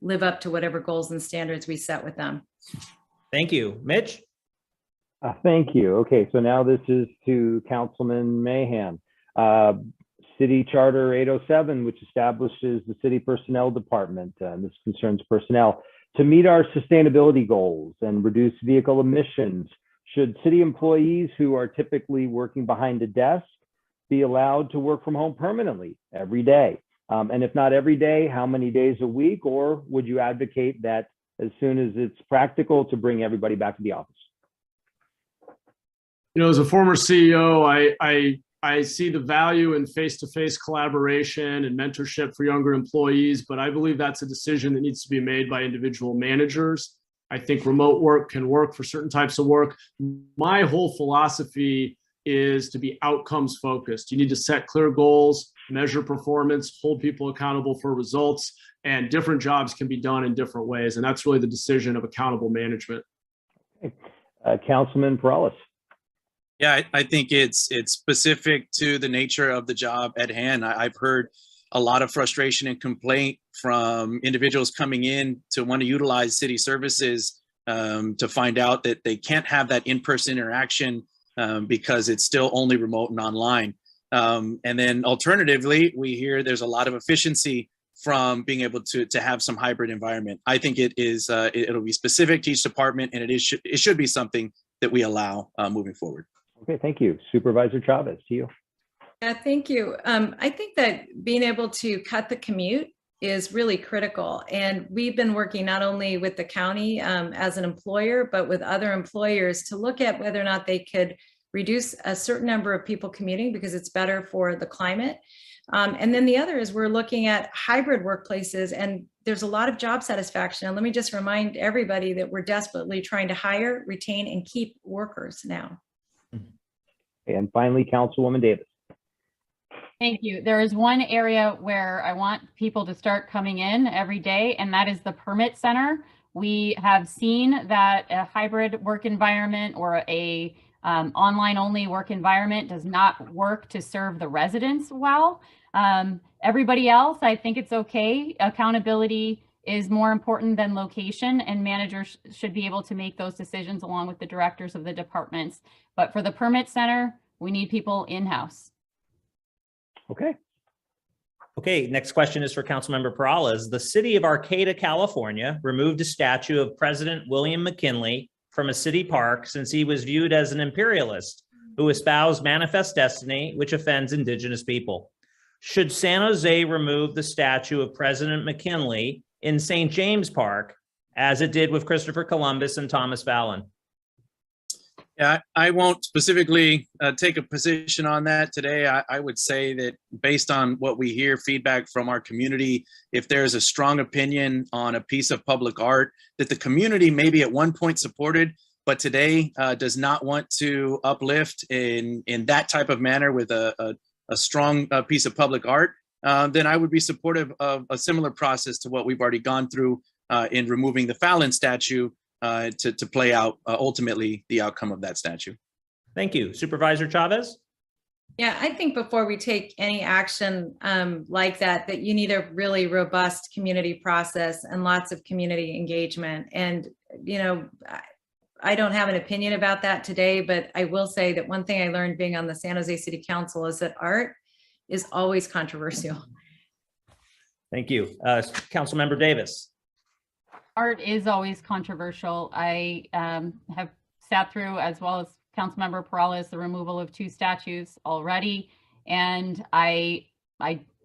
live up to whatever goals and standards we set with them. Thank you. Mitch? Thank you. Okay, so now this is to Councilman Mahan. City Charter 807, which establishes the city personnel department, and this concerns personnel. To meet our sustainability goals and reduce vehicle emissions, should city employees who are typically working behind a desk be allowed to work from home permanently every day? And if not every day, how many days a week? Or would you advocate that as soon as it's practical to bring everybody back to the office? As a former CEO, I see the value in face-to-face collaboration and mentorship for younger employees, but I believe that's a decision that needs to be made by individual managers. I think remote work can work for certain types of work. My whole philosophy is to be outcomes focused. You need to set clear goals, measure performance, hold people accountable for results, and different jobs can be done in different ways. And that's really the decision of accountable management. Councilman Perales. Yeah, I think it's specific to the nature of the job at hand. I've heard a lot of frustration and complaint from individuals coming in to want to utilize city services to find out that they can't have that in-person interaction because it's still only remote and online. And then alternatively, we hear there's a lot of efficiency from being able to have some hybrid environment. I think it'll be specific to each department, and it should be something that we allow moving forward. Okay, thank you. Supervisor Chavez, to you. Yeah, thank you. I think that being able to cut the commute is really critical. And we've been working not only with the county as an employer, but with other employers to look at whether or not they could reduce a certain number of people commuting because it's better for the climate. And then the other is we're looking at hybrid workplaces, and there's a lot of job satisfaction. And let me just remind everybody that we're desperately trying to hire, retain, and keep workers now. And finally, Councilwoman Davis. Thank you. There is one area where I want people to start coming in every day, and that is the permit center. We have seen that a hybrid work environment or a online only work environment does not work to serve the residents well. Everybody else, I think it's okay. Accountability is more important than location, and managers should be able to make those decisions along with the directors of the departments. But for the permit center, we need people in-house. Okay. Okay, next question is for Councilmember Perales. The city of Arcata, California removed a statue of President William McKinley from a city park since he was viewed as an imperialist who espoused manifest destiny, which offends indigenous people. Should San Jose remove the statue of President McKinley in St. James Park, as it did with Christopher Columbus and Thomas Fallon? Yeah, I won't specifically take a position on that today. I would say that based on what we hear feedback from our community, if there's a strong opinion on a piece of public art that the community maybe at one point supported, but today does not want to uplift in that type of manner with a strong piece of public art, then I would be supportive of a similar process to what we've already gone through in removing the Fallon statue to play out ultimately the outcome of that statue. Thank you. Supervisor Chavez? Yeah, I think before we take any action like that, that you need a really robust community process and lots of community engagement. And, you know, I don't have an opinion about that today, but I will say that one thing I learned being on the San Jose City Council is that art is always controversial. Thank you. Councilmember Davis? Art is always controversial. I have sat through, as well as Councilmember Perales, the removal of 2 statues already. And I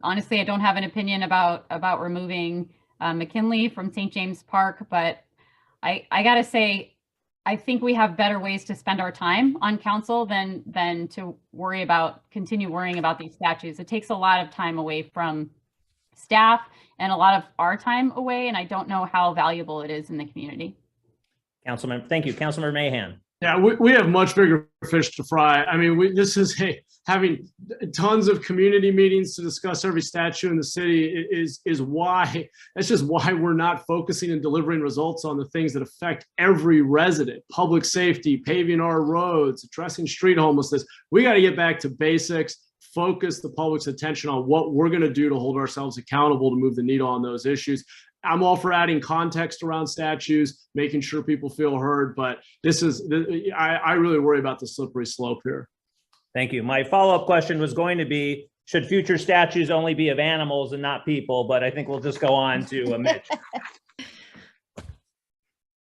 honestly, I don't have an opinion about removing McKinley from St. James Park, but I gotta say, I think we have better ways to spend our time on council than to continue worrying about these statues. It takes a lot of time away from staff and a lot of our time away, and I don't know how valuable it is in the community. Councilmember, thank you. Councilmember Mahan? Yeah, we have much bigger fish to fry. I mean, this is having tons of community meetings to discuss every statue in the city is why, that's just why we're not focusing and delivering results on the things that affect every resident: public safety, paving our roads, addressing street homelessness. We got to get back to basics, focus the public's attention on what we're going to do to hold ourselves accountable to move the needle on those issues. I'm all for adding context around statues, making sure people feel heard, but I really worry about the slippery slope here. Thank you. My follow-up question was going to be, should future statues only be of animals and not people? But I think we'll just go on to Mitch.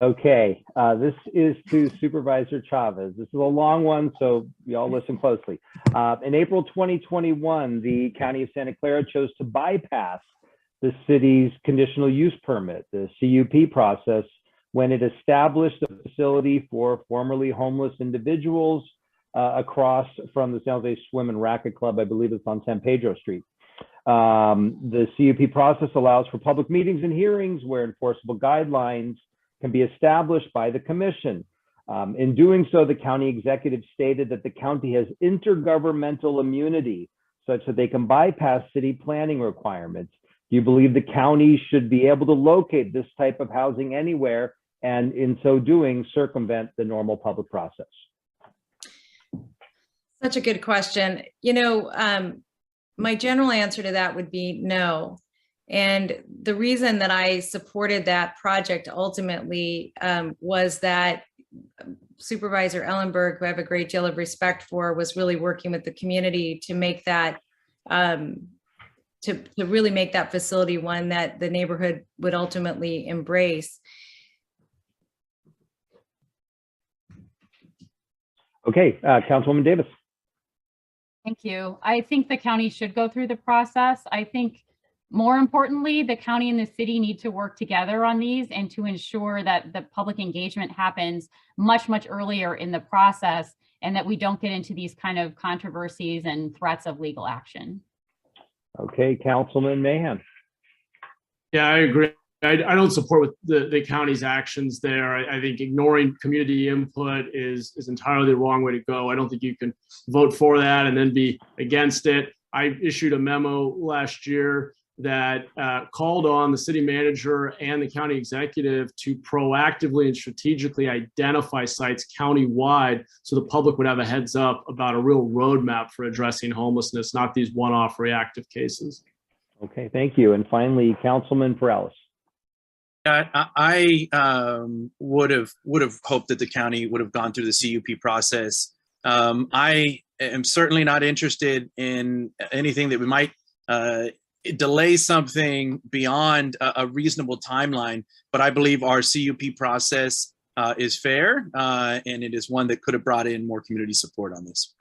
Okay, this is to Supervisor Chavez. This is a long one, so y'all listen closely. In April 2021, the County of Santa Clara chose to bypass the city's conditional use permit, the CUP process, when it established a facility for formerly homeless individuals across from the San Jose Swim and Racket Club. I believe it's on San Pedro Street. The CUP process allows for public meetings and hearings where enforceable guidelines can be established by the commission. In doing so, the county executive stated that the county has intergovernmental immunity such that they can bypass city planning requirements. Do you believe the county should be able to locate this type of housing anywhere, and in so doing, circumvent the normal public process? Such a good question. You know, my general answer to that would be no. And the reason that I supported that project ultimately was that Supervisor Ellenberg, who I have a great deal of respect for, was really working with the community to make that, to really make that facility one that the neighborhood would ultimately embrace. Okay, Councilwoman Davis. Thank you. I think the county should go through the process. I think More importantly, the county and the city need to work together on these and to ensure that the public engagement happens much, much earlier in the process and that we don't get into these kind of controversies and threats of legal action. Okay, Councilman Mahan. Yeah, I agree. I don't support the county's actions there. I think ignoring community input is entirely the wrong way to go. I don't think you can vote for that and then be against it. I issued a memo last year that called on the city manager and the county executive to proactively and strategically identify sites countywide so the public would have a heads up about a real roadmap for addressing homelessness, not these one-off reactive cases. Okay, thank you. And finally, Councilman Perales. I would have hoped that the county would have gone through the CUP process. I am certainly not interested in anything that we might delay something beyond a reasonable timeline, but I believe our CUP process is fair, and it is one that could have brought in more community support on this.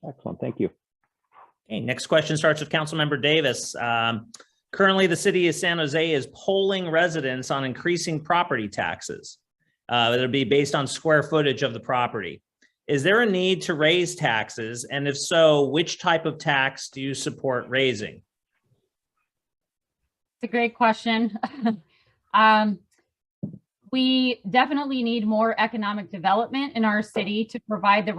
Excellent, thank you. Okay, next question starts with Councilmember Davis. Currently, the city of San Jose is polling residents on increasing property taxes. It'll be based on square footage of the property. Is there a need to raise taxes? And if so, which type of tax do you support raising? It's a great question. We definitely need more economic development in our city to provide the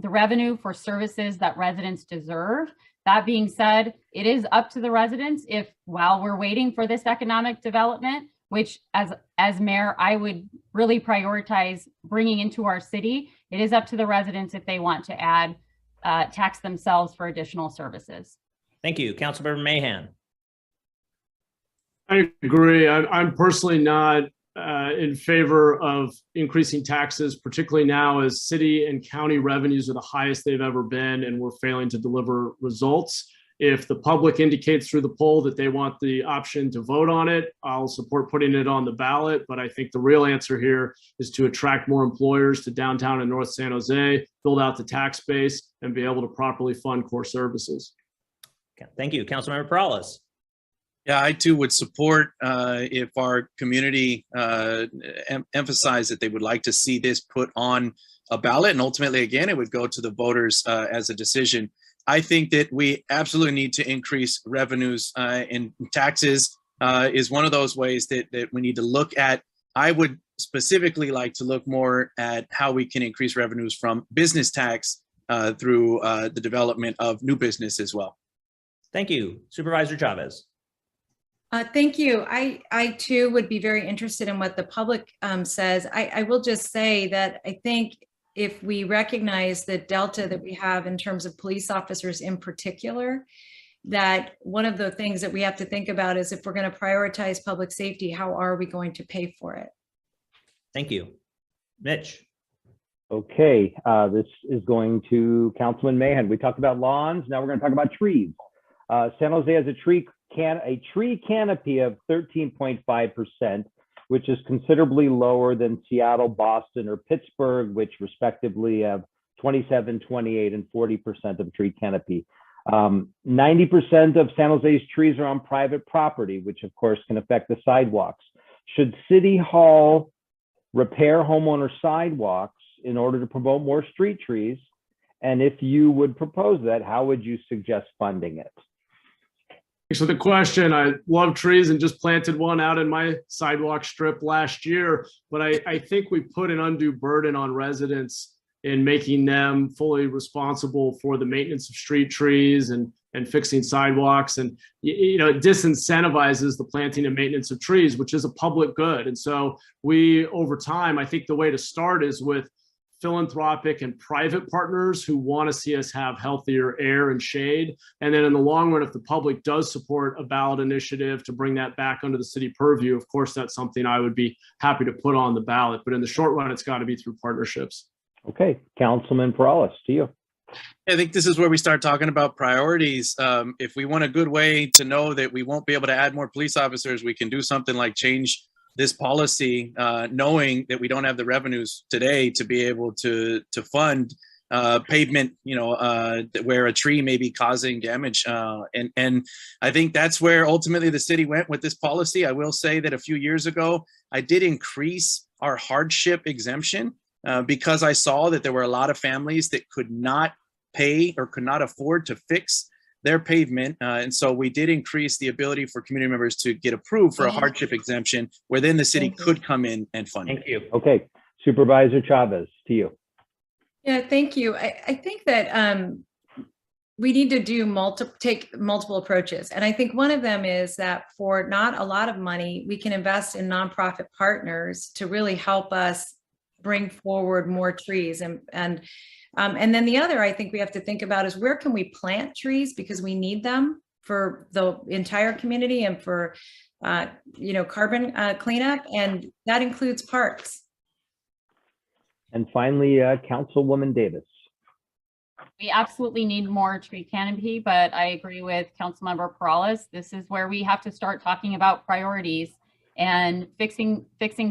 revenue for services that residents deserve. That being said, it is up to the residents if, while we're waiting for this economic development, which as mayor, I would really prioritize bringing into our city, it is up to the residents if they want to add tax themselves for additional services. Thank you. Councilmember Mahan. I agree. I'm personally not in favor of increasing taxes, particularly now as city and county revenues are the highest they've ever been, and we're failing to deliver results. If the public indicates through the poll that they want the option to vote on it, I'll support putting it on the ballot. But I think the real answer here is to attract more employers to downtown and North San Jose, build out the tax base, and be able to properly fund core services. Okay, thank you. Councilmember Perales. Yeah, I too would support if our community emphasized that they would like to see this put on a ballot, and ultimately, again, it would go to the voters as a decision. I think that we absolutely need to increase revenues, and taxes is one of those ways that we need to look at. I would specifically like to look more at how we can increase revenues from business tax through the development of new business as well. Thank you. Supervisor Chavez. Thank you. I too would be very interested in what the public says. I will just say that I think if we recognize the delta that we have in terms of police officers in particular, that one of the things that we have to think about is if we're going to prioritize public safety, how are we going to pay for it? Thank you. Mitch. Okay, this is going to Councilman Mahan. We talked about lawns. Now we're going to talk about trees. San Jose has a tree canopy of 13.5%, which is considerably lower than Seattle, Boston, or Pittsburgh, which respectively have 27, 28, and 40% of tree canopy. 90% of San Jose's trees are on private property, which of course can affect the sidewalks. Should City Hall repair homeowner sidewalks in order to promote more street trees? And if you would propose that, how would you suggest funding it? So the question, I love trees and just planted one out in my sidewalk strip last year, but I think we put an undue burden on residents in making them fully responsible for the maintenance of street trees and fixing sidewalks. And, you know, it disincentivizes the planting and maintenance of trees, which is a public good. And so we, over time, I think the way to start is with philanthropic and private partners who want to see us have healthier air and shade. And then in the long run, if the public does support a ballot initiative to bring that back under the city purview, of course, that's something I would be happy to put on the ballot. But in the short run, it's got to be through partnerships. Okay, Councilman Perales, to you. I think this is where we start talking about priorities. If we want a good way to know that we won't be able to add more police officers, we can do something like change this policy, knowing that we don't have the revenues today to be able to fund pavement, where a tree may be causing damage. And I think that's where ultimately the city went with this policy. I will say that a few years ago, I did increase our hardship exemption because I saw that there were a lot of families that could not pay or could not afford to fix their pavement. And so we did increase the ability for community members to get approved for a hardship exemption where then the city could come in and fund it. Thank you. Okay, Supervisor Chavez, to you. Yeah, thank you. I think that we need to take multiple approaches. And I think one of them is that for not a lot of money, we can invest in nonprofit partners to really help us bring forward more trees. And then the other I think we have to think about is where can we plant trees, because we need them for the entire community and for carbon cleanup, and that includes parks. And finally, Councilwoman Davis. We absolutely need more tree canopy, but I agree with Councilmember Perales. This is where we have to start talking about priorities, and fixing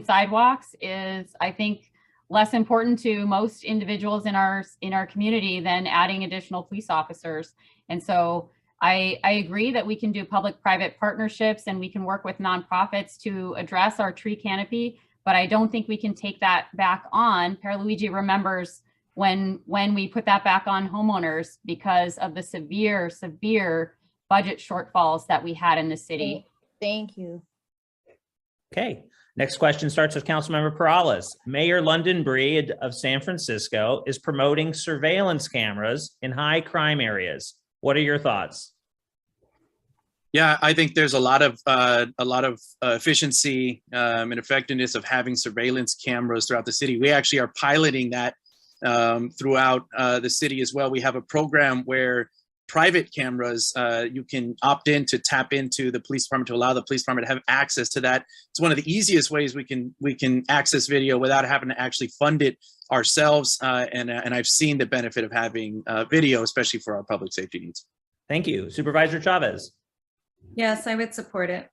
sidewalks is, I think, less important to most individuals in our community than adding additional police officers. And so I agree that we can do public-private partnerships and we can work with nonprofits to address our tree canopy, but I don't think we can take that back on. Pierluigi remembers when we put that back on homeowners because of the severe budget shortfalls that we had in the city. Thank you. Okay. Next question starts with Councilmember Perales. Mayor London Breed of San Francisco is promoting surveillance cameras in high crime areas. What are your thoughts? Yeah, I think there's a lot of efficiency and effectiveness of having surveillance cameras throughout the city. We actually are piloting that throughout the city as well. We have a program where private cameras, you can opt in to tap into the police department to allow the police department to have access to that. It's one of the easiest ways we can access video without having to actually fund it ourselves. And I've seen the benefit of having video, especially for our public safety needs. Thank you. Supervisor Chavez. Yes, I would support it.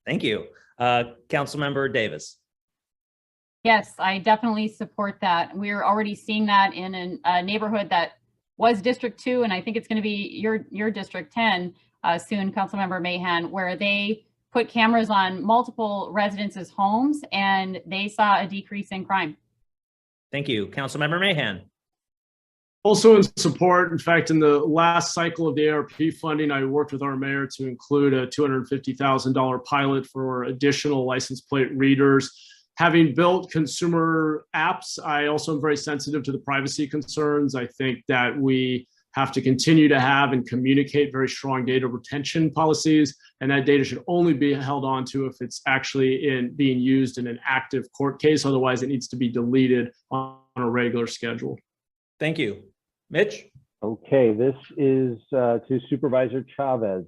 Thank you. Councilmember Davis. Yes, I definitely support that. We're already seeing that in a neighborhood that was District 2, and I think it's going to be your District 10 soon, Councilmember Mahan, where they put cameras on multiple residences' homes, and they saw a decrease in crime. Thank you. Councilmember Mahan. Also in support. In fact, in the last cycle of the ARP funding, I worked with our mayor to include a $250,000 pilot for additional license plate readers. Having built consumer apps, I also am very sensitive to the privacy concerns. I think that we have to continue to have and communicate very strong data retention policies, and that data should only be held on to if it's actually being used in an active court case. Otherwise, it needs to be deleted on a regular schedule. Thank you. Mitch? Okay, this is to Supervisor Chavez.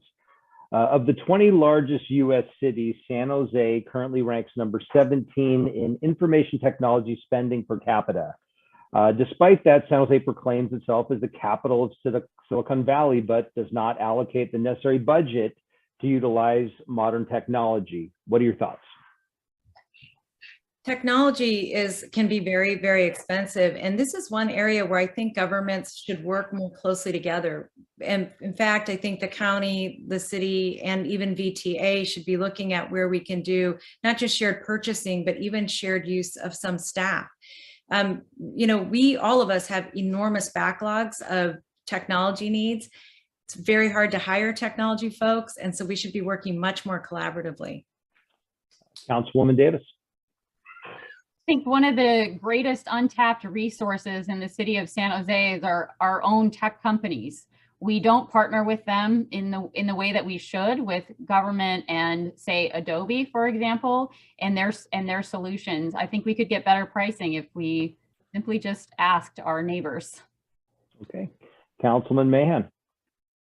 Of the 20 largest U.S. cities, San Jose currently ranks number 17 in information technology spending per capita. Despite that, San Jose proclaims itself as the capital of Silicon Valley, but does not allocate the necessary budget to utilize modern technology. What are your thoughts? Technology can be very, very expensive. And this is one area where I think governments should work more closely together. And in fact, I think the county, the city, and even VTA should be looking at where we can do not just shared purchasing, but even shared use of some staff. All of us have enormous backlogs of technology needs. It's very hard to hire technology folks. And so we should be working much more collaboratively. Councilwoman Davis. I think one of the greatest untapped resources in the city of San Jose is our own tech companies. We don't partner with them in the way that we should with government and, say, Adobe, for example, and their solutions. I think we could get better pricing if we simply just asked our neighbors. Okay, Councilman Mahan.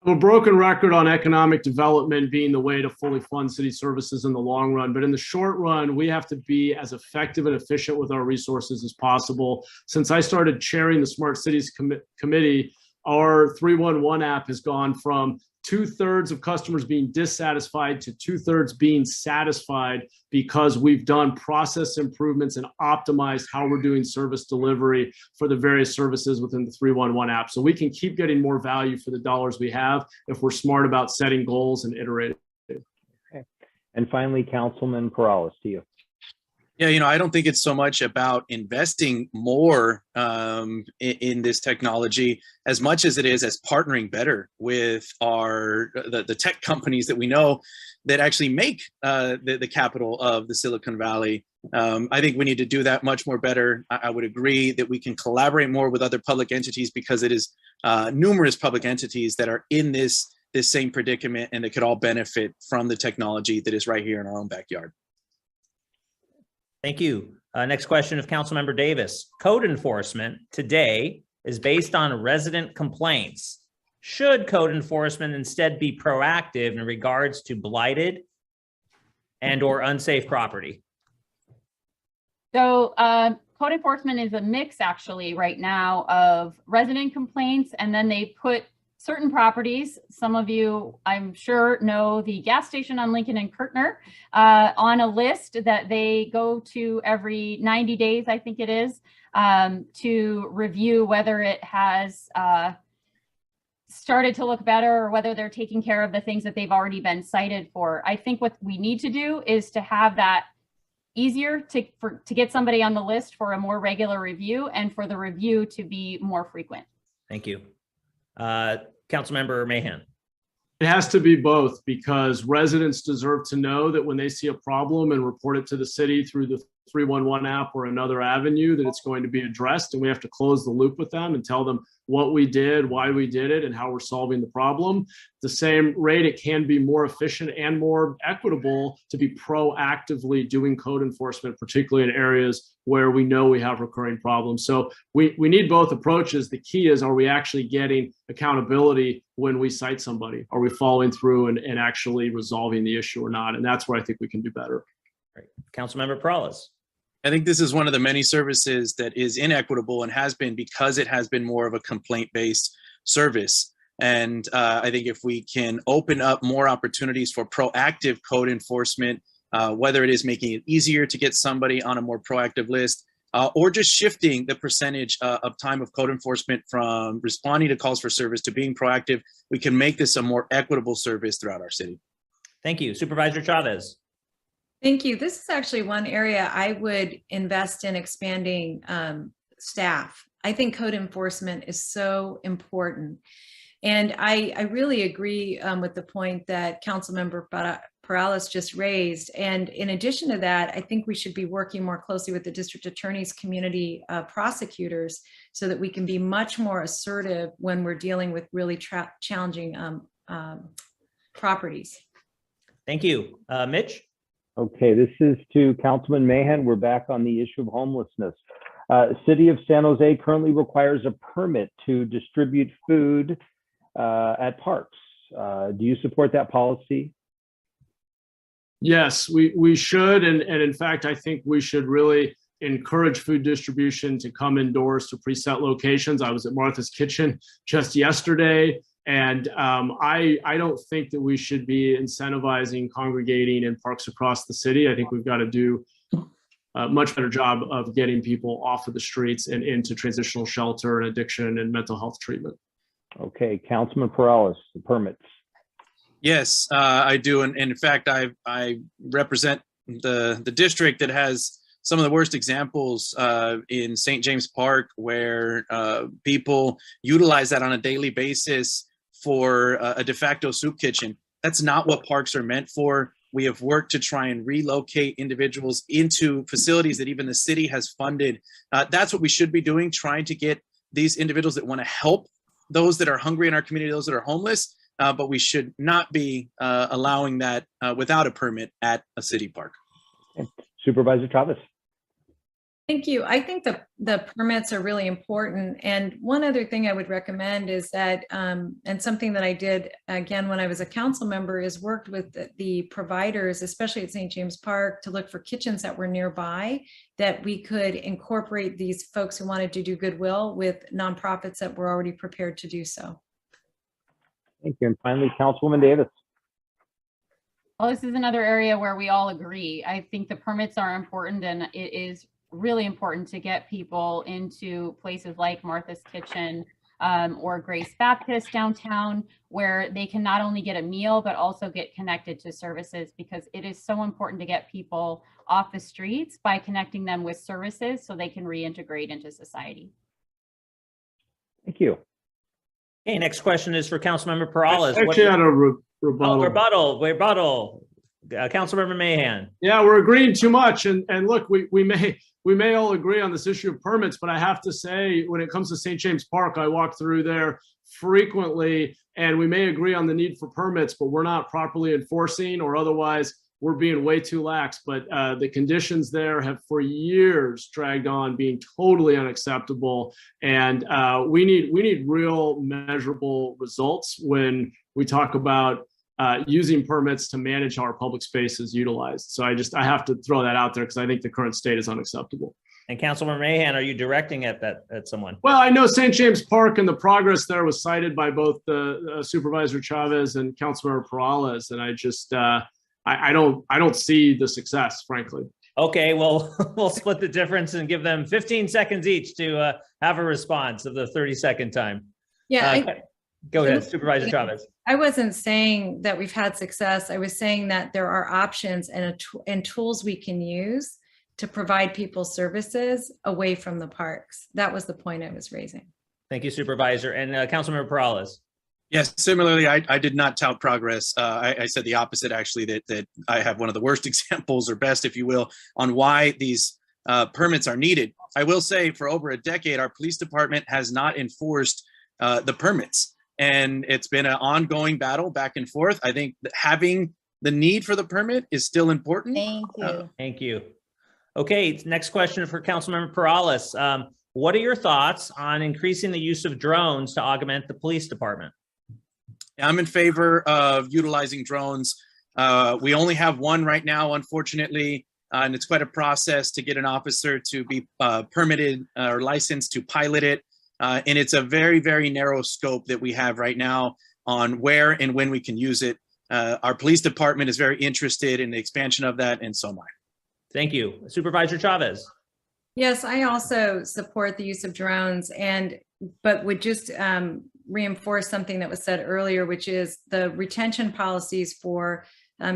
I'm a broken record on economic development being the way to fully fund city services in the long run. But in the short run, we have to be as effective and efficient with our resources as possible. Since I started chairing the Smart Cities Committee, our 311 app has gone from 2/3 of customers being dissatisfied to 2/3 being satisfied because we've done process improvements and optimized how we're doing service delivery for the various services within the 311 app. So we can keep getting more value for the dollars we have if we're smart about setting goals and iterating. Okay. And finally, Councilman Perales, to you. Yeah, I don't think it's so much about investing more in this technology as much as it is as partnering better with the tech companies that we know that actually make the capital of the Silicon Valley. I think we need to do that much more better. I would agree that we can collaborate more with other public entities because it is numerous public entities that are in this same predicament and that could all benefit from the technology that is right here in our own backyard. Thank you. Next question of Councilmember Davis. Code enforcement today is based on resident complaints. Should code enforcement instead be proactive in regards to blighted and/or unsafe property? So code enforcement is a mix actually right now of resident complaints, and then they put certain properties, some of you I'm sure know the gas station on Lincoln and Kirtner, on a list that they go to every 90 days, I think it is, to review whether it has started to look better or whether they're taking care of the things that they've already been cited for. I think what we need to do is to have that easier to get somebody on the list for a more regular review and for the review to be more frequent. Thank you. Councilmember Mahan. It has to be both, because residents deserve to know that when they see a problem and report it to the city through the 311 app or another avenue, that it's going to be addressed, and we have to close the loop with them and tell them what we did, why we did it, and how we're solving the problem. At the same rate, it can be more efficient and more equitable to be proactively doing code enforcement, particularly in areas where we know we have recurring problems. So we need both approaches. The key is, are we actually getting accountability when we cite somebody? Are we following through and actually resolving the issue or not? And that's where I think we can do better. Right. Councilmember Perales. I think this is one of the many services that is inequitable and has been because it has been more of a complaint-based service. And I think if we can open up more opportunities for proactive code enforcement, whether it is making it easier to get somebody on a more proactive list, or just shifting the percentage of time of code enforcement from responding to calls for service to being proactive, we can make this a more equitable service throughout our city. Thank you. Supervisor Chavez. Thank you. This is actually one area I would invest in expanding staff. I think code enforcement is so important. And I really agree with the point that Councilmember Perales just raised. And in addition to that, I think we should be working more closely with the district attorney's community prosecutors so that we can be much more assertive when we're dealing with really challenging properties. Thank you. Mitch? Okay, this is to Councilman Mahan. We're back on the issue of homelessness. City of San Jose currently requires a permit to distribute food at parks. Do you support that policy? Yes, we should. And in fact, I think we should really encourage food distribution to come indoors to preset locations. I was at Martha's Kitchen just yesterday. And I don't think that we should be incentivizing congregating in parks across the city. I think we've got to do a much better job of getting people off of the streets and into transitional shelter and addiction and mental health treatment. Okay, Councilman Perales, the permits. Yes, I do. And in fact, I represent the district that has some of the worst examples in St. James Park, where people utilize that on a daily basis for a de facto soup kitchen. That's not what parks are meant for. We have worked to try and relocate individuals into facilities that even the city has funded. That's what we should be doing, trying to get these individuals that want to help those that are hungry in our community, those that are homeless, but we should not be allowing that without a permit at a city park. Okay. Supervisor Chavez. Thank you. I think the permits are really important. And one other thing I would recommend is that, and something that I did again when I was a council member, is worked with the providers, especially at St. James Park, to look for kitchens that were nearby, that we could incorporate these folks who wanted to do goodwill with nonprofits that were already prepared to do so. Thank you. And finally, Councilwoman Davis. Well, this is another area where we all agree. I think the permits are important, and it is really important to get people into places like Martha's Kitchen or Grace Baptist downtown, where they can not only get a meal, but also get connected to services, because it is so important to get people off the streets by connecting them with services so they can reintegrate into society. Thank you. Okay, next question is for Councilmember Perales. I actually had a rebuttal. Rebuttal. Councilmember Mahan. Yeah, we're agreeing too much. And look, we may all agree on this issue of permits, but I have to say, when it comes to St. James Park, I walk through there frequently, and we may agree on the need for permits, but we're not properly enforcing, or otherwise we're being way too lax. But the conditions there have for years dragged on, being totally unacceptable. And we need real measurable results when we talk about using permits to manage how our public space is utilized. So I have to throw that out there, because I think the current state is unacceptable. And Councilmember Mahan, are you directing at someone? Well, I know St. James Park and the progress there was cited by both the Supervisor Chavez and Councilmember Perales, and I just I don't see the success, frankly. Okay, well, we'll split the difference and give them 15 seconds each to have a response of the 30-second time. Yeah. Go ahead, Supervisor Chavez. I wasn't saying that we've had success. I was saying that there are options and tools we can use to provide people services away from the parks. That was the point I was raising. Thank you, Supervisor. And Councilmember Perales. Yes, similarly, I did not tout progress. I said the opposite, actually, that I have one of the worst examples, or best, if you will, on why these permits are needed. I will say, for over a decade, our police department has not enforced the permits. And it's been an ongoing battle back and forth. I think that having the need for the permit is still important. Thank you. Thank you. Okay, next question for Councilmember Perales. What are your thoughts on increasing the use of drones to augment the police department? I'm in favor of utilizing drones. We only have one right now, unfortunately, and it's quite a process to get an officer to be permitted or licensed to pilot it. And it's a very, very narrow scope that we have right now on where and when we can use it. Our police department is very interested in the expansion of that, and so am I. Thank you. Supervisor Chavez. Yes, I also support the use of drones, but would just reinforce something that was said earlier, which is the retention policies for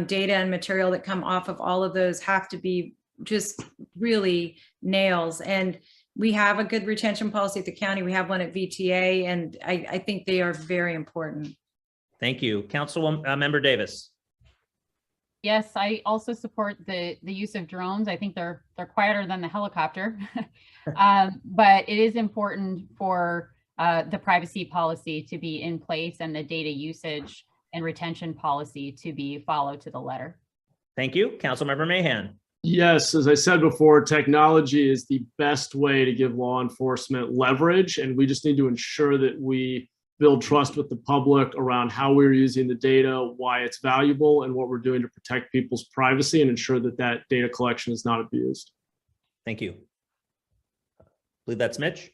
data and material that come off of all of those have to be just really nails. And we have a good retention policy at the county. We have one at VTA, and I think they are very important. Thank you. Councilmember Davis. Yes, I also support the use of drones. I think they're quieter than the helicopter, but it is important for the privacy policy to be in place and the data usage and retention policy to be followed to the letter. Thank you. Councilmember Mahan. Yes, as I said before, technology is the best way to give law enforcement leverage, and we just need to ensure that we build trust with the public around how we're using the data, why it's valuable, and what we're doing to protect people's privacy and ensure that that data collection is not abused. Thank you. I believe that's Mitch.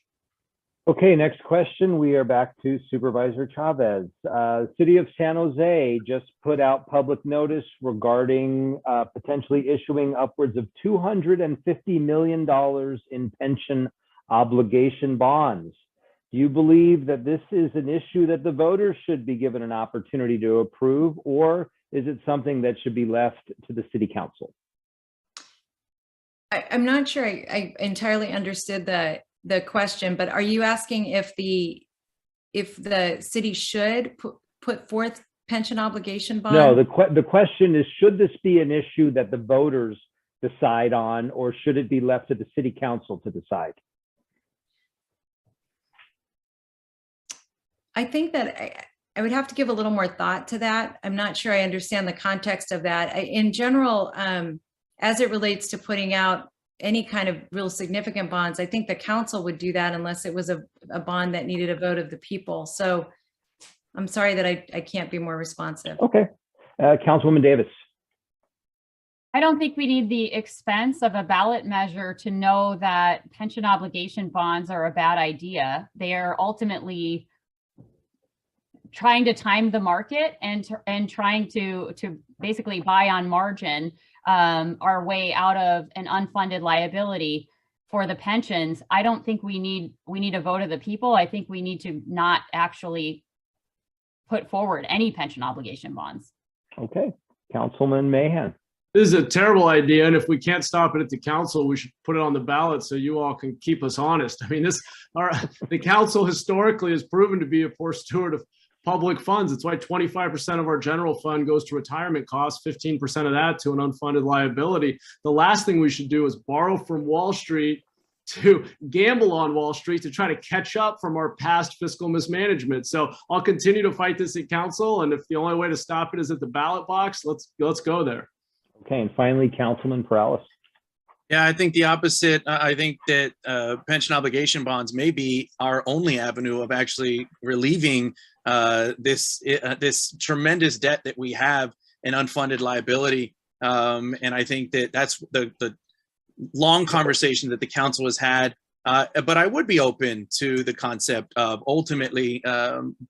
Okay, next question. We are back to Supervisor Chavez. City of San Jose just put out public notice regarding potentially issuing upwards of $250 million in pension obligation bonds. Do you believe that this is an issue that the voters should be given an opportunity to approve, or is it something that should be left to the city council? I'm not sure I entirely understood the question, but are you asking if the city should put forth pension obligation bond? No, the question is, should this be an issue that the voters decide on, or should it be left to the city council to decide? I think that I would have to give a little more thought to that. I'm not sure I understand the context of that. In general, as it relates to putting out any kind of real significant bonds, I think the council would do that unless it was a bond that needed a vote of the people. So I'm sorry that I can't be more responsive. Okay. Councilwoman Davis. I don't think we need the expense of a ballot measure to know that pension obligation bonds are a bad idea. They are ultimately trying to time the market and trying to basically buy on margin our way out of an unfunded liability for the pensions. I don't think we need a vote of the people. I think we need to not actually put forward any pension obligation bonds. Okay, Councilman Mahan. This is a terrible idea, and if we can't stop it at the council, we should put it on the ballot so you all can keep us honest. I mean, the council historically has proven to be a poor steward of public funds. It's why 25% of our general fund goes to retirement costs, 15% of that to an unfunded liability. The last thing we should do is borrow from Wall Street to gamble on Wall Street to try to catch up from our past fiscal mismanagement. So I'll continue to fight this at council, and if the only way to stop it is at the ballot box, let's go there. Okay, and finally, Councilman Perales. Yeah, I think the opposite. I think that pension obligation bonds may be our only avenue of actually relieving this tremendous debt that we have in unfunded liability. And I think that that's the long conversation that the council has had. But I would be open to the concept of ultimately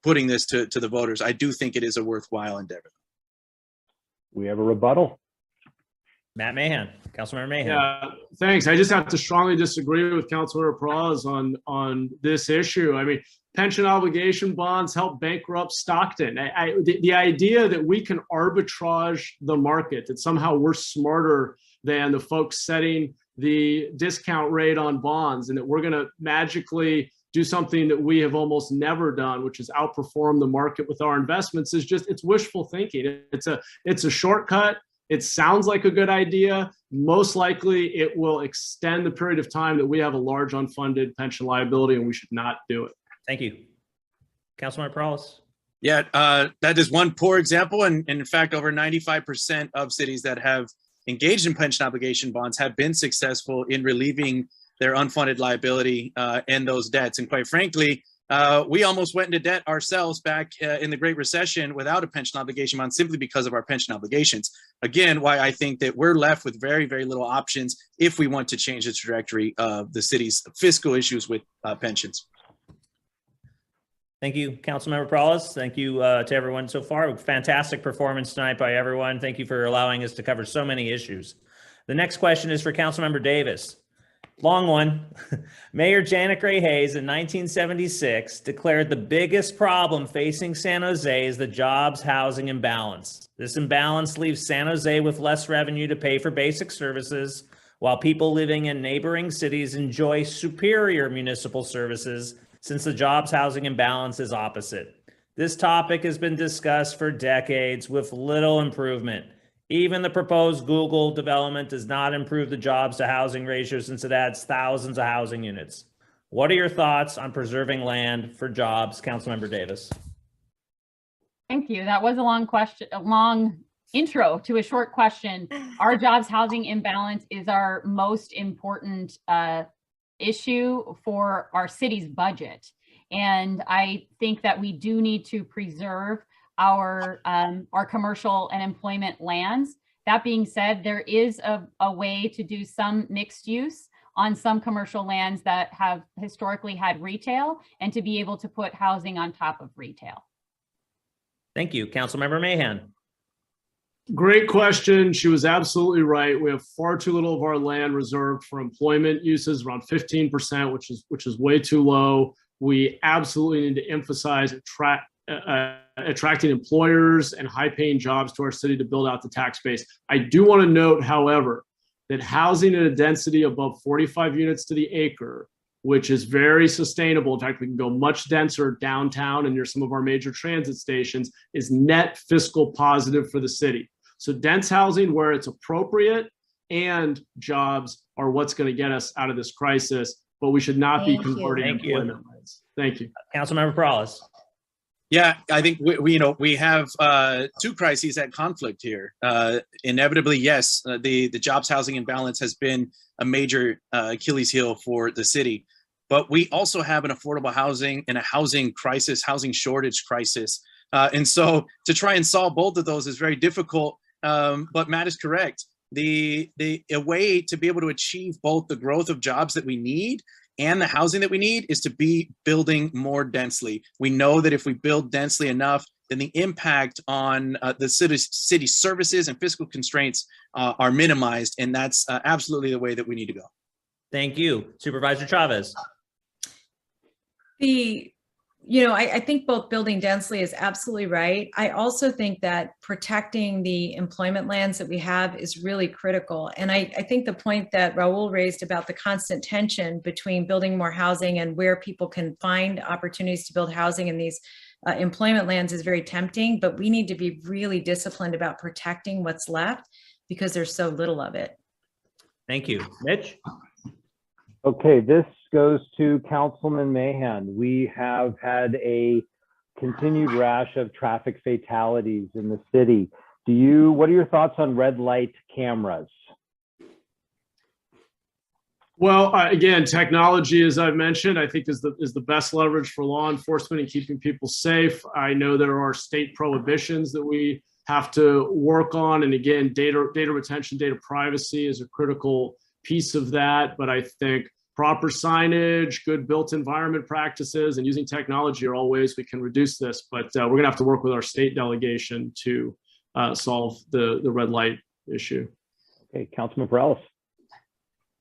putting this to the voters. I do think it is a worthwhile endeavor. We have a rebuttal. Matt Mahan, Councilmember Mahan. Yeah, thanks. I just have to strongly disagree with Councilmember Perales on this issue. I mean, pension obligation bonds help bankrupt Stockton. The idea that we can arbitrage the market, that somehow we're smarter than the folks setting the discount rate on bonds, and that we're going to magically do something that we have almost never done, which is outperform the market with our investments, is just, it's wishful thinking. It's a shortcut. It sounds like a good idea. Most likely it will extend the period of time that we have a large unfunded pension liability, and we should not do it. Thank you. Councilmember Perales. Yeah, that is one poor example. And in fact, over 95% of cities that have engaged in pension obligation bonds have been successful in relieving their unfunded liability and those debts. And quite frankly, we almost went into debt ourselves back in the Great Recession without a pension obligation bond, simply because of our pension obligations. Again, why I think that we're left with very, very little options if we want to change the trajectory of the city's fiscal issues with pensions. Thank you, Councilmember Perales. Thank you to everyone so far. Fantastic performance tonight by everyone. Thank you for allowing us to cover so many issues. The next question is for Councilmember Davis. Long one. Mayor Janet Gray Hayes in 1976 declared the biggest problem facing San Jose is the jobs housing imbalance. This imbalance leaves San Jose with less revenue to pay for basic services, while people living in neighboring cities enjoy superior municipal services, since the jobs housing imbalance is opposite. This topic has been discussed for decades with little improvement. Even the proposed Google development does not improve the jobs to housing ratio, since it adds thousands of housing units. What are your thoughts on preserving land for jobs? Councilmember Davis. Thank you. That was a long question, a long intro to a short question. Our jobs housing imbalance is our most important issue for our city's budget. And I think that we do need to preserve our commercial and employment lands. That being said, there is a way to do some mixed use on some commercial lands that have historically had retail, and to be able to put housing on top of retail. Thank you. Councilmember Mahan. Great question. She was absolutely right. We have far too little of our land reserved for employment uses, around 15%, which is way too low. We absolutely need to emphasize attracting employers and high-paying jobs to our city to build out the tax base. I do want to note, however, that housing at a density above 45 units to the acre, which is very sustainable, in fact, we can go much denser downtown and near some of our major transit stations, is net fiscal positive for the city. So dense housing where it's appropriate and jobs are what's going to get us out of this crisis, but we should not be converting employment lands. Thank you. Councilmember Perales. Yeah, I think we have two crises at conflict here. Inevitably, yes, the jobs housing imbalance has been a major Achilles heel for the city, but we also have an affordable housing and a housing crisis, housing shortage crisis. And so to try and solve both of those is very difficult, but Matt is correct. A way to be able to achieve both the growth of jobs that we need and the housing that we need is to be building more densely. We know that if we build densely enough, then the impact on the city services and fiscal constraints are minimized. And that's absolutely the way that we need to go. Thank you. Supervisor Chavez. I think both building densely is absolutely right. I also think that protecting the employment lands that we have is really critical. And I think the point that Raul raised about the constant tension between building more housing and where people can find opportunities to build housing in these employment lands is very tempting, but we need to be really disciplined about protecting what's left because there's so little of it. Thank you. Mitch? Okay, this goes to Councilman Mahan. We have had a continued rash of traffic fatalities in the city. What are your thoughts on red light cameras? Well, again, technology, as I've mentioned, I think is the best leverage for law enforcement and keeping people safe. I know there are state prohibitions that we have to work on. And again, data retention, data privacy is a critical piece of that. But I think proper signage, good built environment practices, and using technology are all ways we can reduce this. But we're going to have to work with our state delegation to solve the red light issue. Okay, Councilman Perales.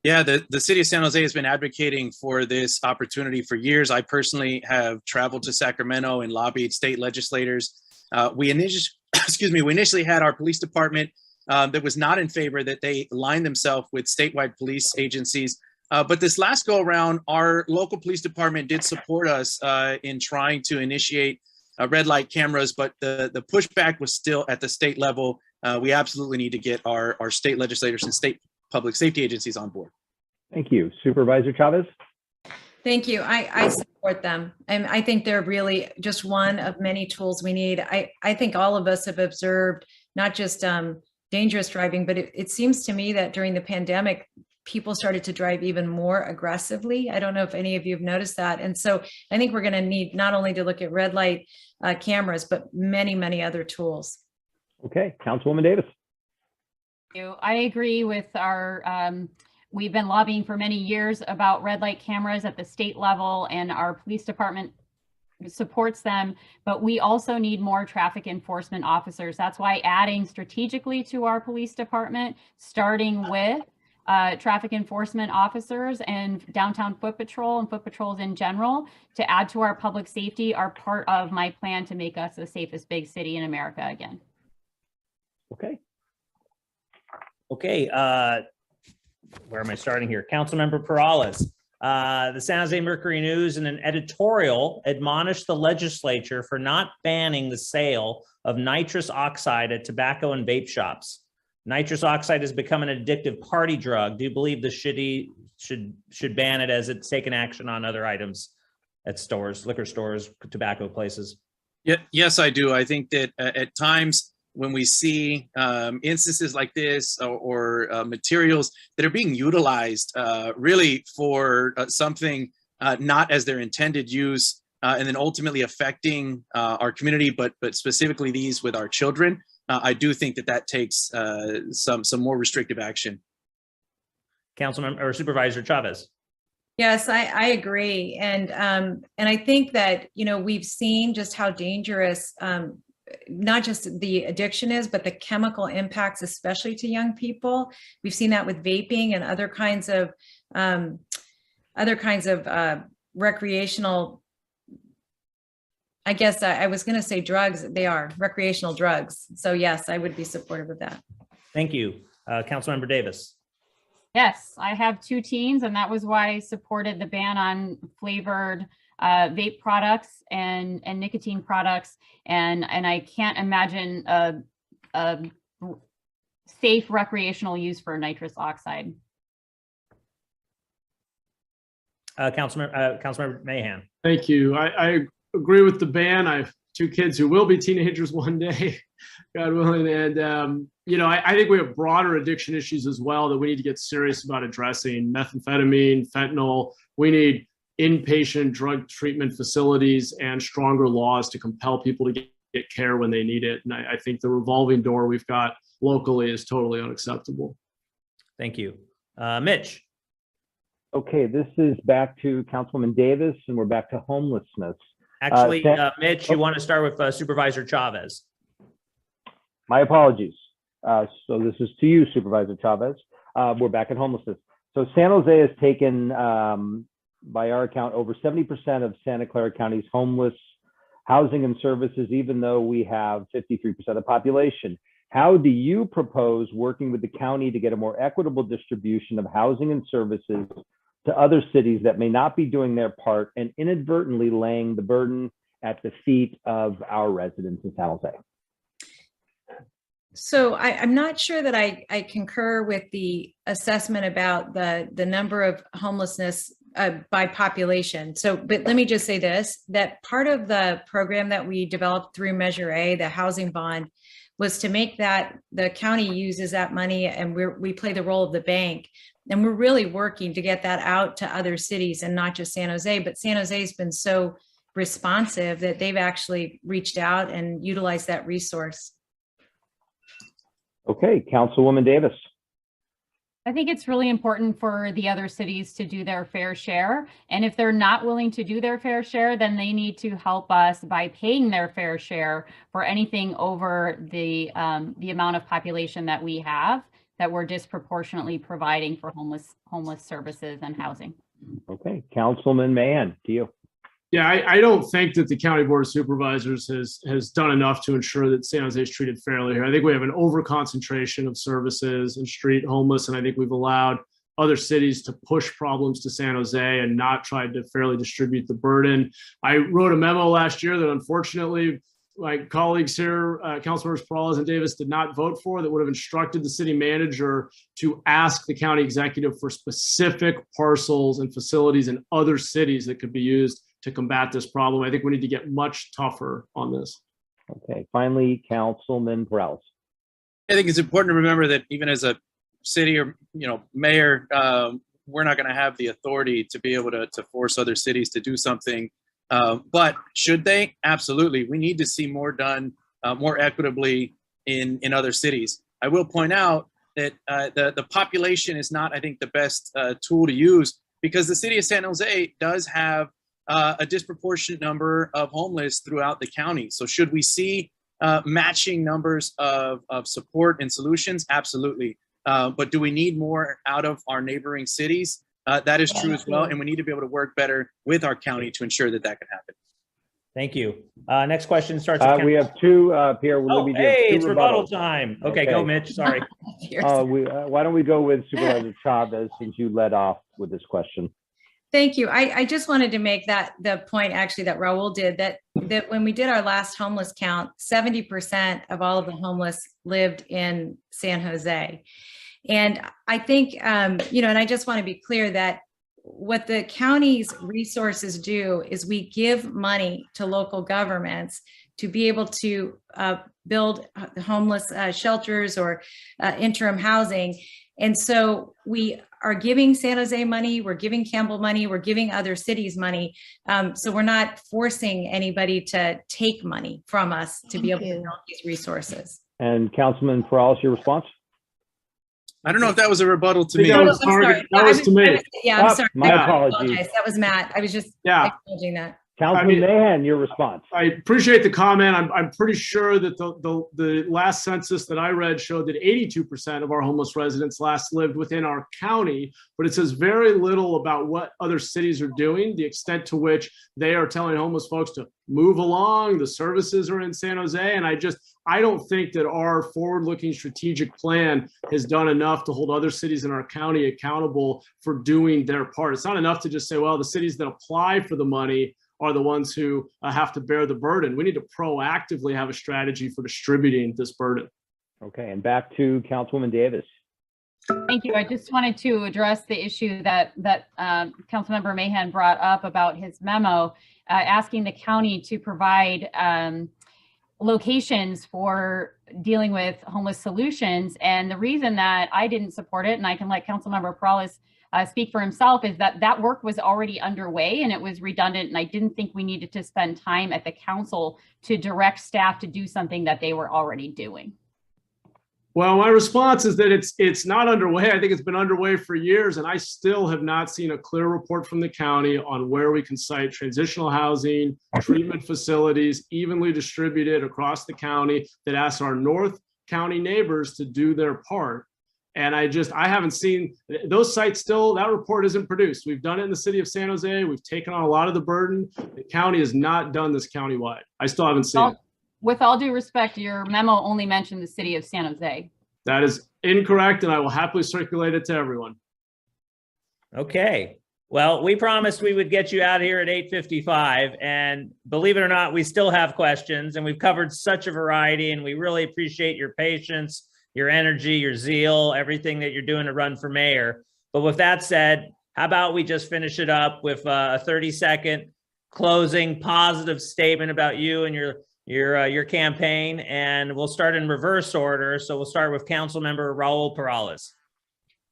Yeah, the city of San Jose has been advocating for this opportunity for years. I personally have traveled to Sacramento and lobbied state legislators. We initially had our police department that was not in favor, that they aligned themselves with statewide police agencies. But this last go around, our local police department did support us in trying to initiate red light cameras, but the pushback was still at the state level. We absolutely need to get our state legislators and state public safety agencies on board. Thank you. Supervisor Chavez? Thank you. I support them. And I think they're really just one of many tools we need. I think all of us have observed not just dangerous driving, but it seems to me that during the pandemic, people started to drive even more aggressively. I don't know if any of you have noticed that. And so I think we're going to need not only to look at red light cameras, but many, many other tools. Okay, Councilwoman Davis. I agree with we've been lobbying for many years about red light cameras at the state level, and our police department supports them, but we also need more traffic enforcement officers. That's why adding strategically to our police department, starting with traffic enforcement officers and downtown foot patrol and foot patrols in general to add to our public safety are part of my plan to make us the safest big city in America again. Okay. Okay, where am I starting here? Councilmember Perales. The San Jose Mercury News in an editorial admonished the legislature for not banning the sale of nitrous oxide at tobacco and vape shops. Nitrous oxide has become an addictive party drug. Do you believe the city should ban it as it's taken action on other items at stores, liquor stores, tobacco places? Yeah, yes, I do. I think that at times when we see instances like this or materials that are being utilized really for something not as their intended use, and then ultimately affecting our community, but specifically these with our children, I do think that takes some more restrictive action. Councilmember or Supervisor Chavez. Yes, I agree, and I think that we've seen just how dangerous not just the addiction is, but the chemical impacts, especially to young people. We've seen that with vaping and other kinds of recreational. I guess I was going to say drugs. They are recreational drugs. So yes, I would be supportive of that. Thank you. Councilmember Davis. Yes, I have 2 teens, and that was why I supported the ban on flavored vape products and nicotine products. And I can't imagine a safe recreational use for nitrous oxide. Councilmember Mahan. Thank you. I agree with the ban. I have 2 kids who will be teenagers one day, God willing. And, I think we have broader addiction issues as well that we need to get serious about addressing: methamphetamine, fentanyl. We need inpatient drug treatment facilities and stronger laws to compel people to get care when they need it. And I think the revolving door we've got locally is totally unacceptable. Thank you. Mitch. Okay, this is back to Councilwoman Davis, and we're back to homelessness. Actually, Sam- Mitch, you want to start with Supervisor Chavez. My apologies. So this is to you, Supervisor Chavez. We're back at homelessness. So San Jose has taken, by our account, over 70% of Santa Clara County's homeless housing and services, even though we have 53% of the population. How do you propose working with the county to get a more equitable distribution of housing and services to other cities that may not be doing their part and inadvertently laying the burden at the feet of our residents in San Jose? So I'm not sure that I concur with the assessment about the number of homelessness by population. So, but let me just say this, that part of the program that we developed through Measure A, the housing bond, was to make that the county uses that money and we play the role of the bank. And we're really working to get that out to other cities and not just San Jose, but San Jose has been so responsive that they've actually reached out and utilized that resource. Okay, Councilwoman Davis. I think it's really important for the other cities to do their fair share. And if they're not willing to do their fair share, then they need to help us by paying their fair share for anything over the amount of population that we have, that we're disproportionately providing for homeless services and housing. Okay, Councilman Mahan, to you. Yeah, I don't think that the County Board of Supervisors has done enough to ensure that San Jose is treated fairly here. I think we have an over concentration of services and street homeless, and I think we've allowed other cities to push problems to San Jose and not tried to fairly distribute the burden. I wrote a memo last year that unfortunately my colleagues here, Councilmembers Perales and Davis, did not vote for, that would have instructed the city manager to ask the county executive for specific parcels and facilities in other cities that could be used to combat this problem. I think we need to get much tougher on this. Okay, finally, Councilman Perales. I think it's important to remember that even as a city or mayor, we're not going to have the authority to be able to force other cities to do something. But should they? Absolutely. We need to see more done more equitably in other cities. I will point out that the population is not, I think, the best tool to use, because the city of San Jose does have a disproportionate number of homeless throughout the county. So should we see matching numbers of support and solutions? Absolutely. But do we need more out of our neighboring cities? That is true as well. And we need to be able to work better with our county to ensure that that can happen. Thank you. Next question starts. We have two, Pierre. Hey, it's rebuttal time. Okay, go Mitch, sorry. Why don't we go with Supervisor Chavez, since you led off with this question? Thank you. I just wanted to make the point actually that Raul did, that when we did our last homeless count, 70% of all of the homeless lived in San Jose. And I think, and I just want to be clear that what the county's resources do is we give money to local governments to be able to build homeless shelters or interim housing. And so we are giving San Jose money, we're giving Campbell money, we're giving other cities money. So we're not forcing anybody to take money from us to be able to build these resources. And Councilman Perales, your response? I don't know if that was a rebuttal to me. That was to me. I'm sorry. My apologies. That was Matt. I was just acknowledging that. Councilman Mahan, your response. I appreciate the comment. I'm pretty sure that the last census that I read showed that 82% of our homeless residents last lived within our county, but it says very little about what other cities are doing, the extent to which they are telling homeless folks to move along. The services are in San Jose. And I don't think that our forward-looking strategic plan has done enough to hold other cities in our county accountable for doing their part. It's not enough to just say, well, the cities that apply for the money are the ones who have to bear the burden. We need to proactively have a strategy for distributing this burden. Okay, and back to Councilwoman Davis. Thank you. I just wanted to address the issue that Councilmember Mahan brought up about his memo, asking the county to provide locations for dealing with homeless solutions. And the reason that I didn't support it, and I can let Councilmember Perales speak for himself, is that work was already underway and it was redundant. And I didn't think we needed to spend time at the council to direct staff to do something that they were already doing. Well, my response is that it's not underway. I think it's been underway for years, and I still have not seen a clear report from the county on where we can site transitional housing, treatment facilities, evenly distributed across the county that asks our North County neighbors to do their part. And I haven't seen those sites still, that report isn't produced. We've done it in the city of San Jose. We've taken on a lot of the burden. The county has not done this countywide. I still haven't seen it. With all due respect, your memo only mentioned the city of San Jose. That is incorrect, and I will happily circulate it to everyone. Okay. Well, we promised we would get you out of here at 8:55, and believe it or not, we still have questions, and we've covered such a variety, and we really appreciate your patience, your energy, your zeal, everything that you're doing to run for mayor. But with that said, how about we just finish it up with a 30-second closing positive statement about you and your campaign, and we'll start in reverse order. So we'll start with Councilmember Raul Perales.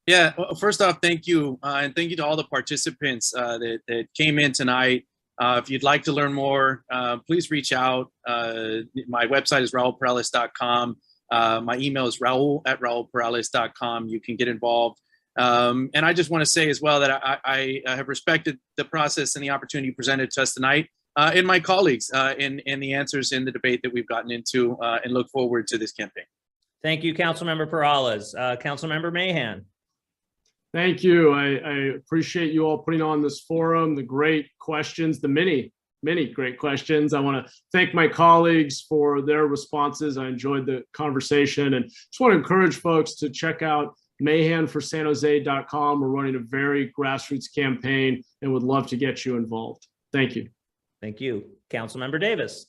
Yeah, well, first off, thank you. And thank you to all the participants that came in tonight. If you'd like to learn more, please reach out. My website is raulperales.com. My email is raul@raulperales.com. You can get involved. And I just want to say as well that I have respected the process and the opportunity presented to us tonight. And my colleagues in the answers in the debate that we've gotten into, and look forward to this campaign. Thank you, Councilmember Perales. Councilmember Mahan. Thank you. I appreciate you all putting on this forum, the great questions, the many great questions. I want to thank my colleagues for their responses. I enjoyed the conversation, and just want to encourage folks to check out mahanforsanjose.com. We're running a very grassroots campaign and would love to get you involved. Thank you. Thank you. Councilmember Davis.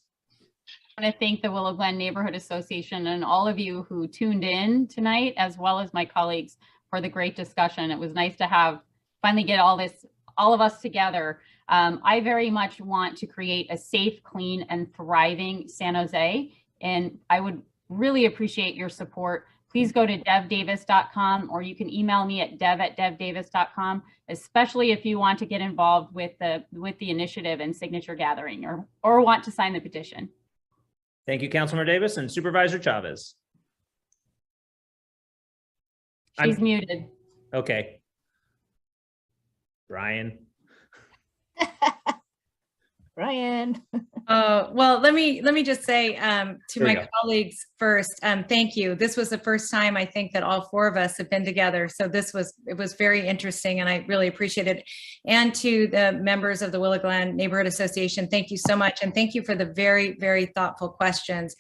I want to thank the Willow Glen Neighborhood Association and all of you who tuned in tonight, as well as my colleagues, for the great discussion. It was nice to finally get all of us together. I very much want to create a safe, clean, and thriving San Jose, and I would really appreciate your support. Please go to devdavis.com, or you can email me at dev@devdavis.com, especially if you want to get involved with the initiative and signature gathering, or want to sign the petition. Thank you, Councilmember Davis. And Supervisor Chavez. She's muted. Okay. Brian. Brian. Well, let me just say to my colleagues first, thank you. This was the first time I think that all four of us have been together. So it was very interesting, and I really appreciate it. And to the members of the Willow Glen Neighborhood Association, thank you so much. And thank you for the very, very thoughtful questions.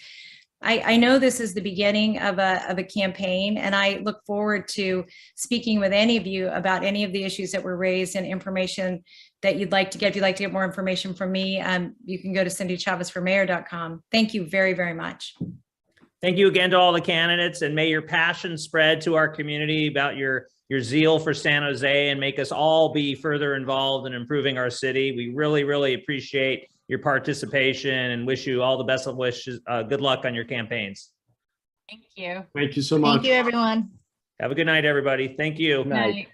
I know this is the beginning of a campaign, and I look forward to speaking with any of you about any of the issues that were raised and information that you'd like to get. If you'd like to get more information from me, you can go to cindychavezformayor.com. Thank you very, very much. Thank you again to all the candidates, and may your passion spread to our community about your zeal for San Jose, and make us all be further involved in improving our city. We really, really appreciate your participation and wish you all the best of wishes. Good luck on your campaigns. Thank you. Thank you so much. Thank you, everyone. Have a good night, everybody. Thank you. Good night.